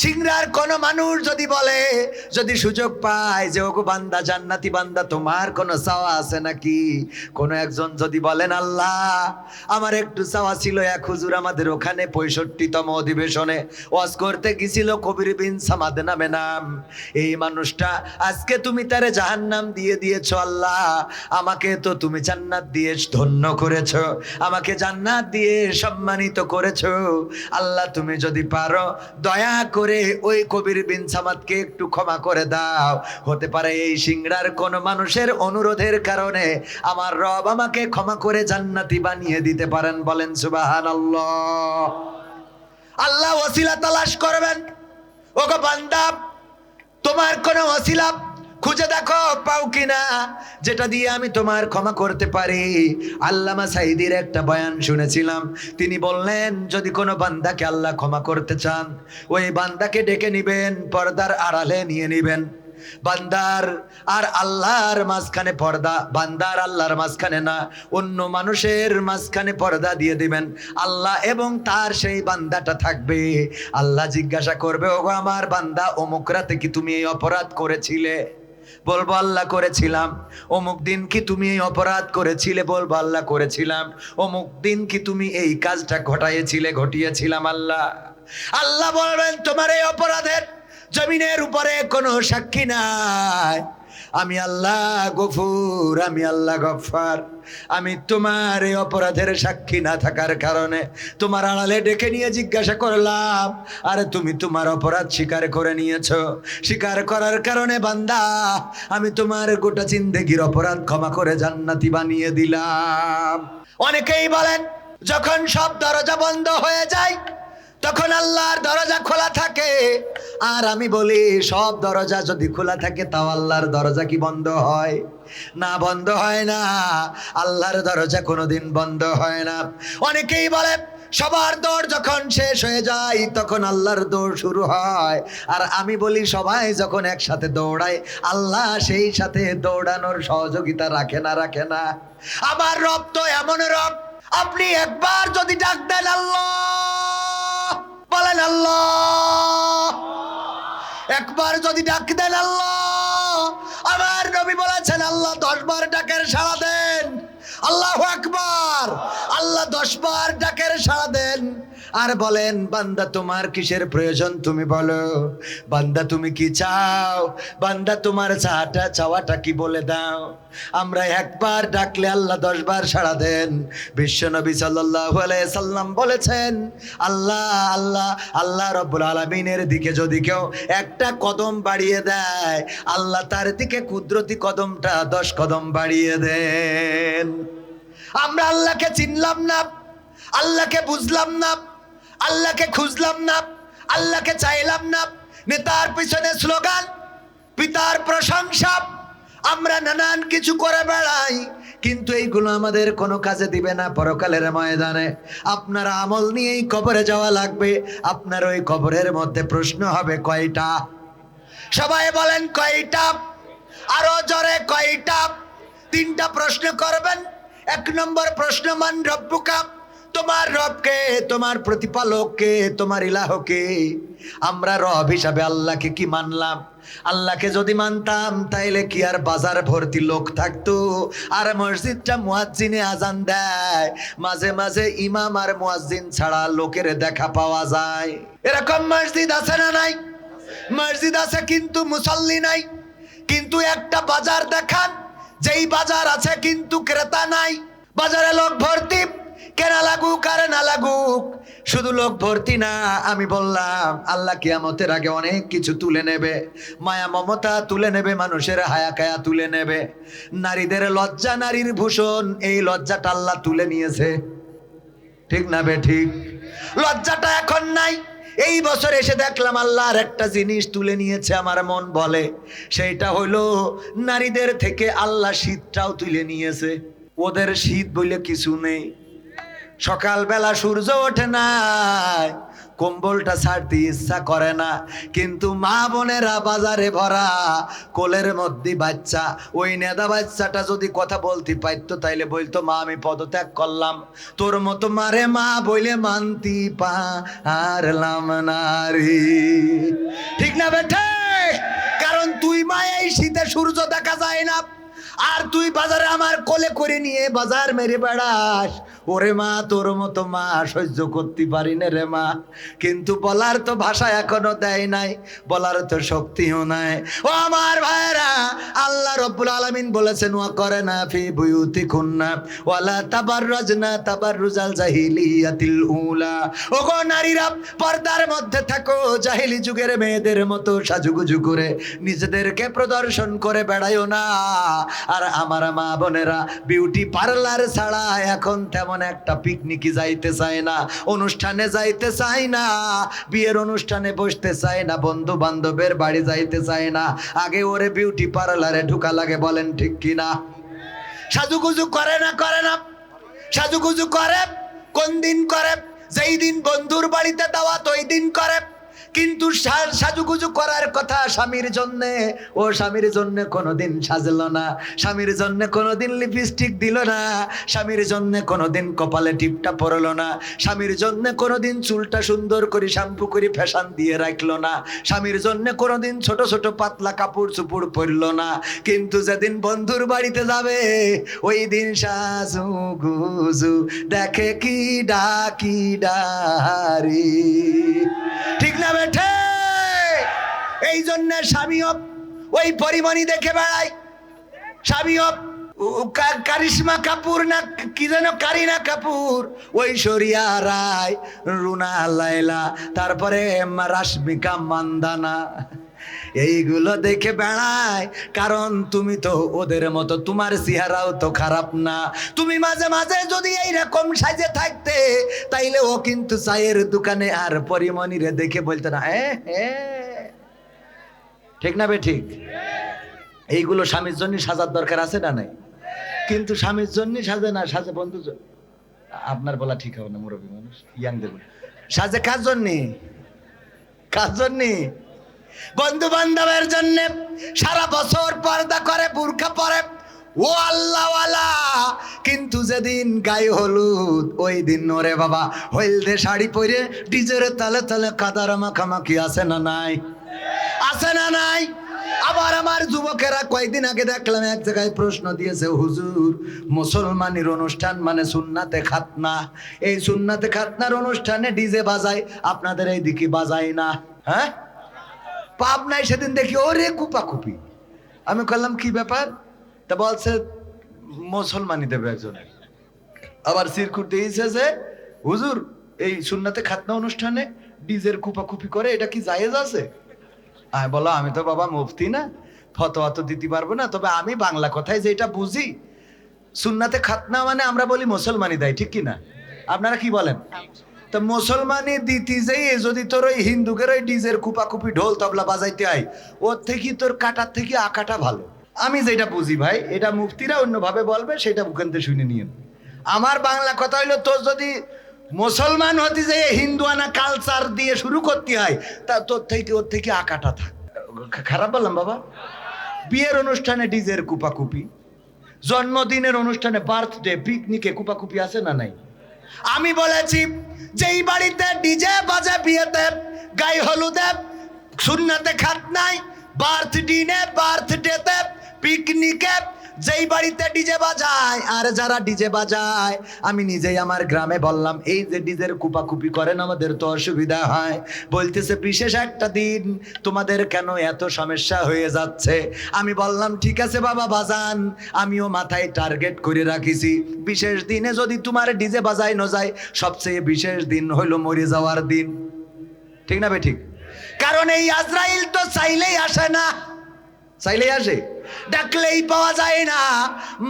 সিংড়ার কোন মানুষ যদি বলে, যদি সুযোগ পায় যে ওগো বান্দা, জান্নাতি বান্দা, তোমার কোনো চাওয়া আছে নাকি? কোন একজন যদি বলেন আল্লাহ আমার একটু চাওয়া ছিল, এক হুজুর আমাদের ওখানে 65তম অধিবেশনে ওয়াজ করতে গেছিল, কবির বিন সামাদ নামে নাম। এই মানুষটা আজকে তুমি তারে জাহান্নাম দিয়ে দিয়েছো আল্লাহ, আমাকে তো তুমি জান্নাত দিয়ে ধন্য করেছো, আমাকে জান্নাত দিয়ে সম্মানিত করেছো। আল্লাহ তুমি যদি পারো দয়া করে ওই কবির বিন সামাদকে একটু ক্ষমা করে দাও। হতে পারে এই সিংড়ার কোন মানুষের অনুরোধের কারণে আমার রব আমাকে ক্ষমা করে জান্নাতি বানিয়ে দিতে পারেন। বলেন সুবহানাল্লাহ। আল্লাহ ওসিলা তালাশ করবেন। ওগো বান্দা, তোমার কোন ওসিলা খুঁজে দেখো পাও কিনা, যেটা দিয়ে আমি তোমার ক্ষমা করতে পারি। আল্লামা সাইদির একটা বয়ান শুনেছিলাম, তিনি বললেন যদি কোনো বান্দাকে আল্লাহ ক্ষমা করতে চান, ওই বান্দাকে ডেকে নিবেন, পর্দার আড়ালে নিয়ে নিবেন। বান্দার আর আল্লাহর মাঝখানে পর্দা, বান্দার আল্লাহর মাঝখানে না, অন্য মানুষের মাঝখানে পর্দা দিয়ে দিবেন। আল্লাহ এবং তার সেই বান্দাটা থাকবে। আল্লাহ জিজ্ঞাসা করবে, ওগো আমার বান্দা, অমুক রাতে কি তুমি এই অপরাধ করেছিলে? বলবো আল্লাহ করেছিলাম। অমুক দিন কি তুমি এই অপরাধ করেছিলে? বলবো আল্লাহ করেছিলাম। অমুক দিন কি তুমি এই কাজটা ঘটিয়েছিলাম আল্লাহ। আল্লাহ বলবেন তোমার এই অপরাধের জমিনের উপরে কোনো সাক্ষী নাই, আমি আল্লাহ গফুর, আমি আল্লাহ গফফার। আমি তোমার এই অপরাধের সাক্ষী না থাকার কারণে তোমার আড়ালে ডেকে নিয়ে জিজ্ঞাসা করলাম, আরে তুমি তোমার অপরাধ স্বীকার করে নিয়েছো। স্বীকার করার কারণে বান্দা আমি তোমার গোটা জিন্দেগির অপরাধ ক্ষমা করে জান্নাতি বানিয়ে দিলাম। অনেকেই বলেন যখন সব দরজা বন্ধ হয়ে যায় তখন আল্লাহর দরজা খোলা থাকে। আর আমি বলি সব দরজা যদি খোলা থাকে তাও আল্লাহর দরজা কি বন্ধ হয়? না, বন্ধ হয় না। আল্লাহর দরজা কোনোদিন বন্ধ হয় না। অনেকেই বলে সবার দৌড় যখন শেষ হয়ে যায় তখন আল্লাহর দৌড় শুরু হয়। আর আমি বলি সবাই যখন একসাথে দৌড়ায় আল্লাহ সেই সাথে দৌড়ানোর সহযোগিতা রাখে না। আমার রব তো এমন রব, আপনি একবার যদি ডাক দেন আল্লাহ, বলেন আল্লাহ, একবার যদি ডাক দেন আল্লাহ, আমার নবী বলেছেন আল্লাহ 10 বার ডাকের সাড়া দেন। আল্লাহু আকবার। আল্লাহ 10 বার ডাকের সাড়া দেন আর বলেন বান্দা তোমার কিসের প্রয়োজন তুমি বলো, বান্দা তুমি কি চাও, বান্দা তোমার চাওয়াটা কি বলে দাও। আমরা একবার ডাকলে আল্লাহ 10 বার সাড়া দেন। বিশ্বনবী সাল্লাল্লাহু আলাইহি সাল্লাম বলেছেন আল্লাহ রাব্বুল আলামিনের দিকে যদি কেউ একটা কদম বাড়িয়ে দেয় আল্লাহ তার দিকে কুদরতি কদমটা 10 কদম বাড়িয়ে দেন। আমরা আল্লাহকে চিনলাম না, আল্লাহকে বুঝলাম না, আল্লাহকে খুঁজলাম না, আল্লাহকে চাইলাম না। নেতার পিছনে স্লোগান, পিতার প্রশংসা, আমরা নানান কিছু করে বেড়াই, কিন্তু এইগুলো আমাদের কোনো কাজে দিবে না পরকালের ময়দানে। আপনার আমল নিয়েই কবরে যাওয়া লাগবে। আপনার ওই কবরের মধ্যে প্রশ্ন হবে কয়টা? সবাই বলেন কয়টা? আরো জোরে কয়টা? 3টা প্রশ্ন করবেন। 1 নম্বর প্রশ্ন, মান রব্বুকা, তোমার রবকে, তোমার প্রতিপালককে, তোমার ইলাহকে। আমরা রব হিসাবে আল্লাহকে কি মানলাম? আল্লাহকে যদি মানতাম তাইলে কি আর বাজার ভর্তি লোক থাকতো? আর মসজিদটা মুয়াজ্জিনে আজান দেয়, মাঝে মাঝে ইমাম আর মুয়াজ্জিন ছাড়া লোকের দেখা পাওয়া যায়। এরকম মসজিদ আছে না নাই? মসজিদ আছে কিন্তু মুসল্লি নাই। কিন্তু একটা বাজার দেখান যেই বাজার আছে কিন্তু ক্রেতা নাই। বাজারে লোক ভর্তি, কেনা লাগুক আর না লাগুক, শুধু লোক ভর্তি না। আমি বললাম আল্লাহ কিয়ামতের আগে অনেক কিছু তুলে নেবে, মায়া মমতা তুলে নেবে, মানুষের হায়া কায়া তুলে নেবে। নারীদের লজ্জা, নারীর ভূষণ, এই লজ্জাটা আল্লাহ তুলে নিয়েছে, ঠিক না বে ঠিক? লজ্জাটা এখন নাই। এই বছর এসে দেখলাম আল্লাহর একটা জিনিস তুলে নিয়েছে, আমার মন বলে সেইটা হইলো নারীদের থেকে আল্লাহ শীতটাও তুলে নিয়েছে। ওদের শীত বলে কিছু নেই। সকালবেলা সূর্য ওঠে নাই, কম্বলটা ছাড়তে ইচ্ছা করে না, কিন্তু মা বোনেরা বাজারে ভরা, কোলের মধ্যে বাচ্চা। ওই নেদা বাচ্চাটা যদি কথা বলতে পারতো তাইলে বলতো, মা আমি পদত্যাগ করলাম, তোর মতো মারে মা বইলে মানতি পারলাম না রে। ঠিক না বেঠে? কারণ তুই মা, এই শীতে সূর্য দেখা যায় না, আর তুই বাজারে আমার কোলে করে নিয়ে বাজার মেরে বেড়াস। ওরে মা, তোর মতো মা সহ্য করতে পারি না রে মা। কিন্তু বলার তো ভাষা এখনো দেয় নাই, বলার তো শক্তিও নাই। ও আমার ভাইরা, আল্লাহ রব্বুল আলামিন বলেছেন, ওয়া করেনা ফি বুয়ুতিকুন্না ওয়ালা তাবাররাজনা তাবাররুজাল জাহিলিয়াতিল উলা। ওগো নারীরা, পর্দার মধ্যে থাকো, জাহিলি যুগের মেয়েদের মতো সাজুগুজু করে নিজেদেরকে প্রদর্শন করে বেড়ায়ও না। আর আমার মা বোনেরা বিউটি পার্লার ছাড়া এখন তেমন একটা পিকনিকে যাইতে চায় না, অনুষ্ঠানে যাইতে চায় না, বিয়ের অনুষ্ঠানে বসতে চায় না, বন্ধু বান্ধবের বাড়ি যাইতে চায় না। আগে ওরে বিউটি পার্লারে ঢুকা লাগে, বলেন ঠিক কিনা? সাজুগুজু করে না? করে না? সাজুগুজু করে কোন দিন করে? যেই দিন বন্ধুর বাড়িতে দাওয়াত ওই দিন করে। কিন্তু সাজুগুজু করার কথা স্বামীর জন্য, ও স্বামীর জন্য কোনোদিন সাজলো না, স্বামীর জন্য কোনোদিন লিপস্টিক দিল না, স্বামীর জন্য কোনোদিন কপালে টিপটা পরলো না, স্বামীর জন্য কোনোদিন চুলটা সুন্দর করে শ্যাম্পু করে ফ্যাশন দিয়ে রাখলো না, স্বামীর জন্য কোনোদিন ছোট ছোট পাতলা কাপড় চুপড় পরলো না। কিন্তু যেদিন বন্ধুর বাড়িতে যাবে ওই দিন সাজুগুজু দেখে কি ডাকি ডারি। ঠিক না বেঠে? এই জন্য স্বামীও ওই পরিমণি দেখে বেড়ায়, স্বামীও কারিশমা কাপুর না কি যেন, কারিনা কাপুর, ঐশ্বরিয়া রায়, রুনা লায়লা, তারপরে রাশমিকা মান্দানা, এইগুলো দেখে বেড়ায়। কারণ তুমি তো ওদের মতো, তোমার চেহারাও তো খারাপ না। তুমি মাঝে মাঝে যদি এইরকম সাজে থাকতে, তাইলে ও কিন্তু চায়ের দোকানে আর পরিমণিরে দেখে বলতো না, ঠিক না বে ঠিক? এইগুলো স্বামীর জন্য সাজার দরকার আছে না নাই? কিন্তু স্বামীর জন্য সাজে না, সাজে বন্ধু। আপনার বলা ঠিক হবে না, মুরব্বী মানুষ, ইয়াংদের সাজে কার জন্য? কার জন্য? বন্ধু বান্ধবের জন্য। সারা বছর পর্দা করে, বুরকা পরে, ও আল্লাহওয়ালা। কিন্তু যেদিন গায়ে হলুদ, ওই দিন ওরে বাবা হলদে শাড়ি পরে ডিজের তালে তালে কাদার মাখামাখি আছে না নাই? আছে না নাই? আবার আমার যুবকেরা কয়েকদিন আগে দেখলাম এক জায়গায় প্রশ্ন দিয়েছে, হুজুর মুসলমানের অনুষ্ঠান মানে সুন্নাতে খাতনা, এই সুন্নাতে খাতনার অনুষ্ঠানে ডিজে বাজায়, আপনাদের এই দিকে বাজায় না? হ্যাঁ, পাবনায় সেদিন দেখি ওরে কুপাকুপি। আমি বললাম কি ব্যাপার? তা বলছে মুসলমানি দেবে একজনের। আবার সিরকুট দিয়েছে যে হুজুর এই সুন্নাতে খাতনা অনুষ্ঠানে ডিজের কুপাকুপি করে, এটা কি জায়েজ আছে? আমি বলো, আমি তো বাবা মুফতি না, ফতোয়া তো দিতে পারবো না, তবে আমি বাংলা কথায় যেটা বুঝি, সুন্নাতে খাতনা মানে আমরা বলি মুসলমানি দেয়, ঠিক কি না? আপনারা কি বলেন? তো মুসলমানি দিতে যাই যদি তোর ওই হিন্দুকের ওই ডিজের কুপাকুপি ঢোল তবলা বাজাইতে হয়, ওর থেকে তোর কাটার থেকে আঁকাটা ভালো। আমি যেটা বুঝি ভাই, এটা মুফতিরা অন্যভাবে বলবে, সেটা ওখান থেকে শুনে নিয়ে। আমার বাংলা কথা হইলো, তোর যদি মুসলমান হতে যে হিন্দুয়ানা কালচার দিয়ে শুরু করতে হয়, তা তোর থেকে ওর থেকে আঁকাটা থাক। খারাপ বললাম বাবা? বিয়ের অনুষ্ঠানে ডিজের কুপাকুপি, জন্মদিনের অনুষ্ঠানে, বার্থডে, পিকনিকে কুপাকুপি আছে না নাই? আমি বলেছি যেই বাড়িতে ডিজে বাজে বিয়েতে, গায়ে হলুদে, সুন্নাতে খাতনাই, বার্থডেতে, পিকনিকে, যেই বাড়িতে ডিজে বাজায়, আর যারা ডিজে বাজায়, আমি নিজেই আমার গ্রামে বললাম, এই যে ডিজের কুপাকুপি করেন আমাদের তো অসুবিধা হয়। বলতেছে বিশেষ একটা দিন, তোমাদের কেন এত সমস্যা হয়ে যাচ্ছে? আমি বললাম ঠিক আছে বাবা বাজান, আমিও মাথায় টার্গেট করে রাখিছি, বিশেষ দিনে যদি তোমার ডিজে বাজায় ন যায়, সবচেয়ে বিশেষ দিন হইল মরে যাওয়ার দিন। ঠিক না বে ঠিক? কারণ এই আজরাইল তো চাইলেই আসে না, চাইলেই আসে, ডাকলেই পাওয়া যায় না।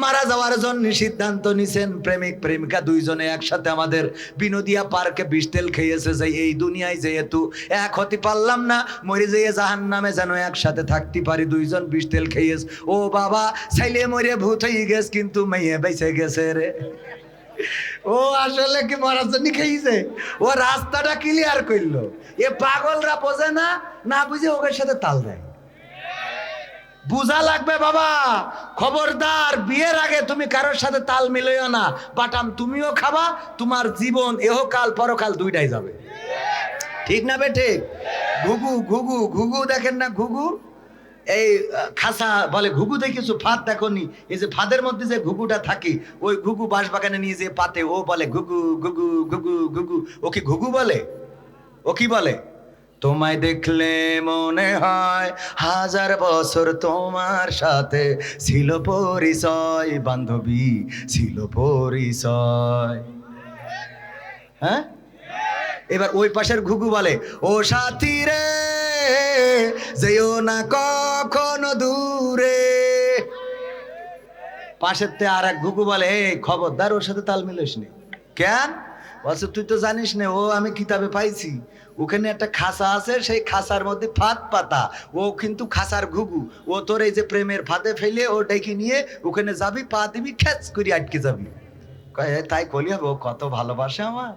মারা যাওয়ার জন্য সিদ্ধান্ত নিছেন প্রেমিক প্রেমিকা দুইজনে একসাথে আমাদের বিনোদিয়া পার্কে বিষ তেল খেয়েছে, যে এই দুনিয়ায় যেহেতু এক হতে পারলাম না, মরে যেয়ে জাহান্নামে যেন একসাথে থাকতে পারি, দুইজন বিষ তেল খেয়েছে। ও বাবা, ছেলে মরে ভূত হয়ে গেছে কিন্তু মেয়ে বেঁচে গেছে রে। ও ও আসলে কি মরার জন্য খেয়েছে, ও রাস্তাটা ক্লিয়ার করলো। এ পাগলরা বোঝে না, না বুঝে ওদের সাথে তাল দেয়। বুঝা লাগবে বাবা, খবরদার বিয়ের আগে তুমি কারোর সাথে তাল মিলাইও না। বাটাম তুমিও খাবা, তোমার জীবন এহকাল পরকাল দুইটাই যাবে। ঠিক না বেঠে? ঘুঘু ঘুঘু ঘুঘু দেখেন না, ঘুঘু এই খাসা বলে ঘুঘু দেখিছো, ফাঁদ দেখো নি? এই যে ফাঁদের মধ্যে যে ঘুঘুটা থাকে, ওই ঘুঘু বাঁশবাগানে নিয়ে যে পাতে, ও বলে ঘুঘু ঘুঘু ঘুঘু ঘুঘু। ও কি ঘুঘু বলে? ও কি বলে? তোমায় দেখলে মনে হয় 1000 বছর তোমার সাথে ছিল পরিচয়, বান্ধবী ছিল পরিচয়। হ্যাঁ, এবার ওই পাশের ঘুঘু বলে ও সাথী রে যেও না কখনো দূরে। পাশের তে আর এক ঘুঘু বলে এই খবরদার ওর সাথে তাল মিলিস নি। কেন? বলছে তুই তো জানিস না, ও আমি কিতাবে পাইছি, ওখানে একটা খাসা আছে, সেই খাসার মধ্যে ফাঁদ পাতা, ও কিন্তু খাসার ঘুঘু, ও তোর এই যে প্রেমের ফাঁদে ফেলে ও ডেকে নিয়ে ওখানে যাবি, পা দিবি, খ্যাচ করে আটকে যাবি। তাই কলি হবে, ও কত ভালোবাসে আমার,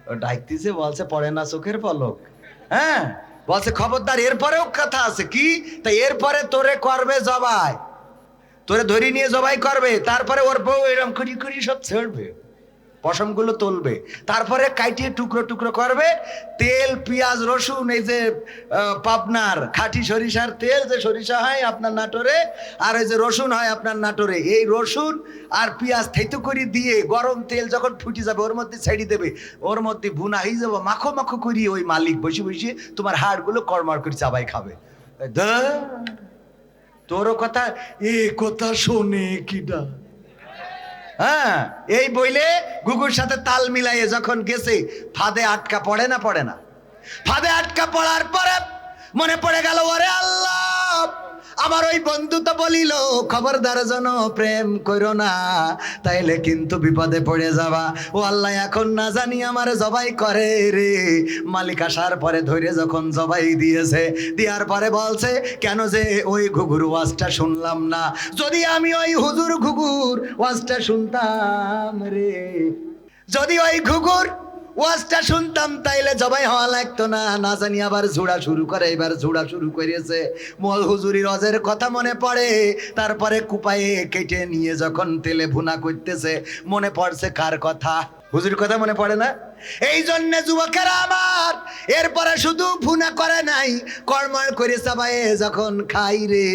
ও ডাকতেছে, বলছে পড়ে না চোখের পলক। হ্যাঁ, বলছে খবরদার, এরপরেও কথা আছে কি, তাই এরপরে তোরে করবে জবাই, তোরে ধরি নিয়ে জবাই করবে, তারপরে ওর বউ এরকম করি করি সব ছেড়বে, পশমগুলো তুলবে, তারপরে কাটিয়ে টুকরো টুকরো করবে, তেল পেঁয়াজ রসুন, এই যে পাবনার খাঁটি সরিষার তেল, যে সরিষা হয় আপনার নাটোরে, আর এই যে রসুন হয় আপনার নাটোরে, এই রসুন আর পেঁয়াজ থেতু করে দিয়ে গরম তেল যখন ফুটে যাবে ওর মধ্যে ছেড়ে দেবে, ওর মধ্যে ভুনা হয়ে যাবো, মাখো মাখো করি ওই মালিক বসে বসে তোমার হাড়গুলো কড়মড় করে চাবাই খাবে। তোরও কথা, এ কথা শোনে কিডা? হ্যাঁ, এই বইলে ঘুঘুর সাথে তাল মিলাইয়ে যখন গেছে, ফাঁদে আটকা পড়ে না, পড়ে না? ফাঁদে আটকা পড়ার পরে মনে পড়ে গেল, ওরে আল্লাহ, আমার ওই বন্ধু তো বলিল খবরদার যেন প্রেম করো না, তাইলে কিন্তু বিপদে পড়ে যাবা। ও আল্লাহ, এখন না জানি আমার জবাই করে রে। মালিক আসার পরে ধরে যখন জবাই দিয়েছে, দেওয়ার পরে বলছে কেন যে ওই ঘুঘুর ওয়াজটা শুনলাম না, যদি আমি ওই হুজুর ঘুঘুর ওয়াজটা শুনতাম রে, যদি ওই ঘুঘুর ওয়াজটা শুনতাম তাইলে জবাই হওয়া লাগতো না। না জানি আবার ঝুড়া শুরু করে, এবার ঝুড়া শুরু করেছে। মল হুজুরির অজের কথা মনে পড়ে, তারপরে কুপায়ে কেটে নিয়ে যখন তেলে ভুনা করতেছে, মনে পড়ছে কার কথা? হুজুরির কথা মনে পড়ে না? এই জন্য যুবকেরা আমার, এরপরে শুধু ভুনা করে নাই, কর্ময় করে চাবায়ে যখন খাই রে,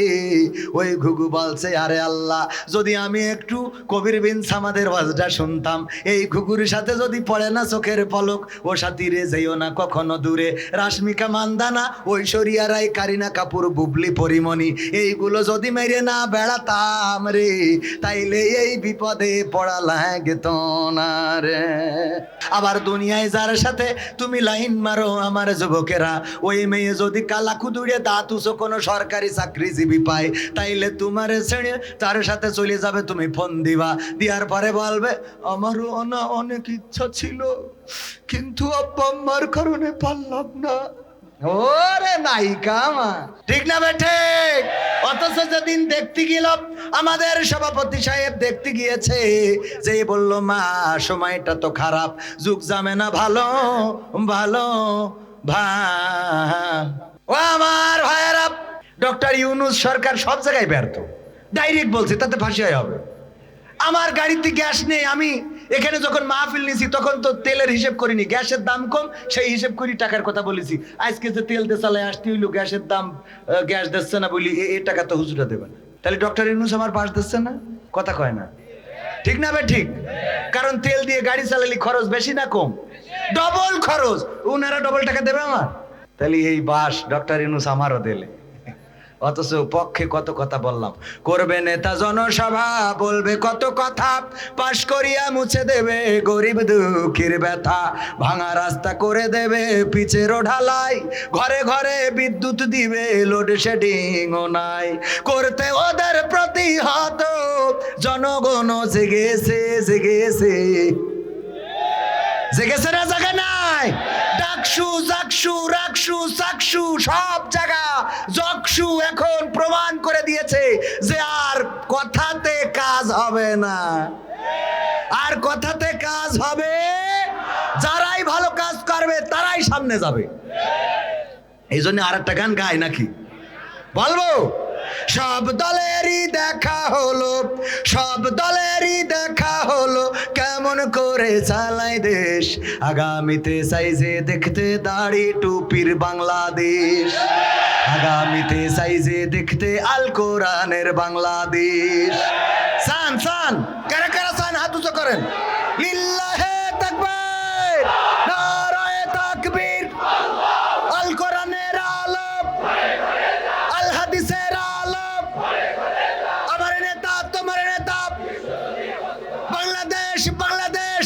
ওই ঘুঘু বলছে আরে আল্লাহ, যদি আমি একটু কবির বিন সামাদের ওয়াজটা শুনতাম, এই ঘুঘুর সাথে যদি পড়ে না চোখের পলক, ও সাথী রে যেও না কখনো দূরে, রাশ্মিকা মান্দানা, ঐশ্বরিয়া রায়, কারিনা কাপুর, বুবলি পরিমণি, এইগুলো যদি মেরে না বেড়াতাম রে, তাইলে এই বিপদে পড়া লাগতো না রে। আবার দুনিয়ায় যার সাথে তুমি লাইন মারো আমার যুবকেরা, ওই মেয়ে যদি কালা কুদুরে দাঁত উঁচো কোনো সরকারি চাকরিজীবী পায়, তাইলে তোমার ছেড়ে তার সাথে চলে যাবে, তুমি ফোন দিবা, দিয়ার পরে বলবে আমারও অনেক ইচ্ছা ছিল, কিন্তু আব্বা আম্মার কারণে পারলাম না। ওরে নায়িকা আমার, ঠিক না বেঠে? অথচ যেদিন দেখতে গেল, আমাদের সভাপতি সাহেব দেখতে গিয়েছে, যে বলল মা সময়টা তো খারাপ, যুগ যাবে না ভালো ভালো ও আমার ভাইয়েরা, ডক্টর ইউনূস সরকার সব জায়গায় ব্যর্থ, ডাইরেক্ট বলছে তাতে ফাঁসি হবে। আমার গাড়িতে গ্যাস নেই, আমি এখানে যখন মাহফিল নিয়েছি তখন তো তেলের হিসেব করিনি, গ্যাসের দাম কম সেই হিসেব করি টাকার কথা বলেছি। আজকে যে তেল দিয়ে চালায় আসতে হইলো, গ্যাসের দাম, গ্যাস দিচ্ছে না বলি, এই টাকা তো হুজুরা দেবে না, তাহলে ডক্টর ইউনূস আমার পাশ দিচ্ছে না, কথা কয় না, ঠিক না ভাই? ঠিক, কারণ তেল দিয়ে গাড়ি চালালে খরচ বেশি না কম? ডবল খরচ, ওনারা ডবল টাকা দেবে আমার, তাহলে এই বাস ডক্টর ইউনূস আমারও দিলে। অথচ পক্ষে কত কথা বললাম, করবে নেতা জনসভা, বলবে কত কথা, পাশ করিয়া মুছে দেবে গরিব দুঃখীর ব্যথা, ভাঙা রাস্তা করে দেবে পিচেরও ঢালাই, ঘরে ঘরে বিদ্যুৎ দিবে, লোডশেডিংও নাই, করতে ওদের প্রতিহত জনগণ জেগেছে জেগেছে জেগেছে না জায়গা নাই? ডাকসু জাকসু রাকসু চাকসু সব জায়গা জকসু এখন প্রমাণ করে দিয়েছে যে আর কথাতে কাজ হবে না, আর কথাতে কাজ হবে, যারাই ভালো কাজ করবে তারাই সামনে যাবে। এই জন্য আর একটা গান গায় নাকি বলবো? সব দলেরই দেখা হলো, সব দলেরই দেখা হলো, কেমন করে চালায় দেশ। আগামীতে সাইজে দেখতে দাড়ি টুপির বাংলাদেশ, আগামীতে সাইজে দেখতে আল কোরআনের বাংলাদেশ। সান সান কারা কারা সান হাত উঁচু করেন। লিল্লাহে তাকবীর, নারায়ে তাকবীর। আল কোরআনের আলম, আল হাদিসের আলম, আমার নেতা তোমার নেতা। বাংলাদেশ বাংলাদেশ,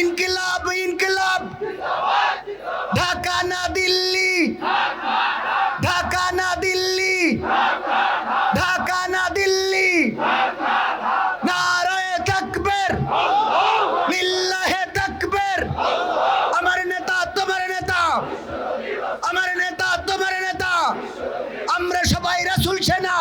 ইনকিলাব ইনকিলাব। ঢাকা না দিল্লি, ঢাকা না দিল্লি, ঢাকা না দিল্লি। নারায়ে তাকবীর, লিল্লাহে তাকবীর। আমার নেতা তোমার নেতা, আমার নেতা তোমার নেতা। আমরা সবাই রাসূল সেনা,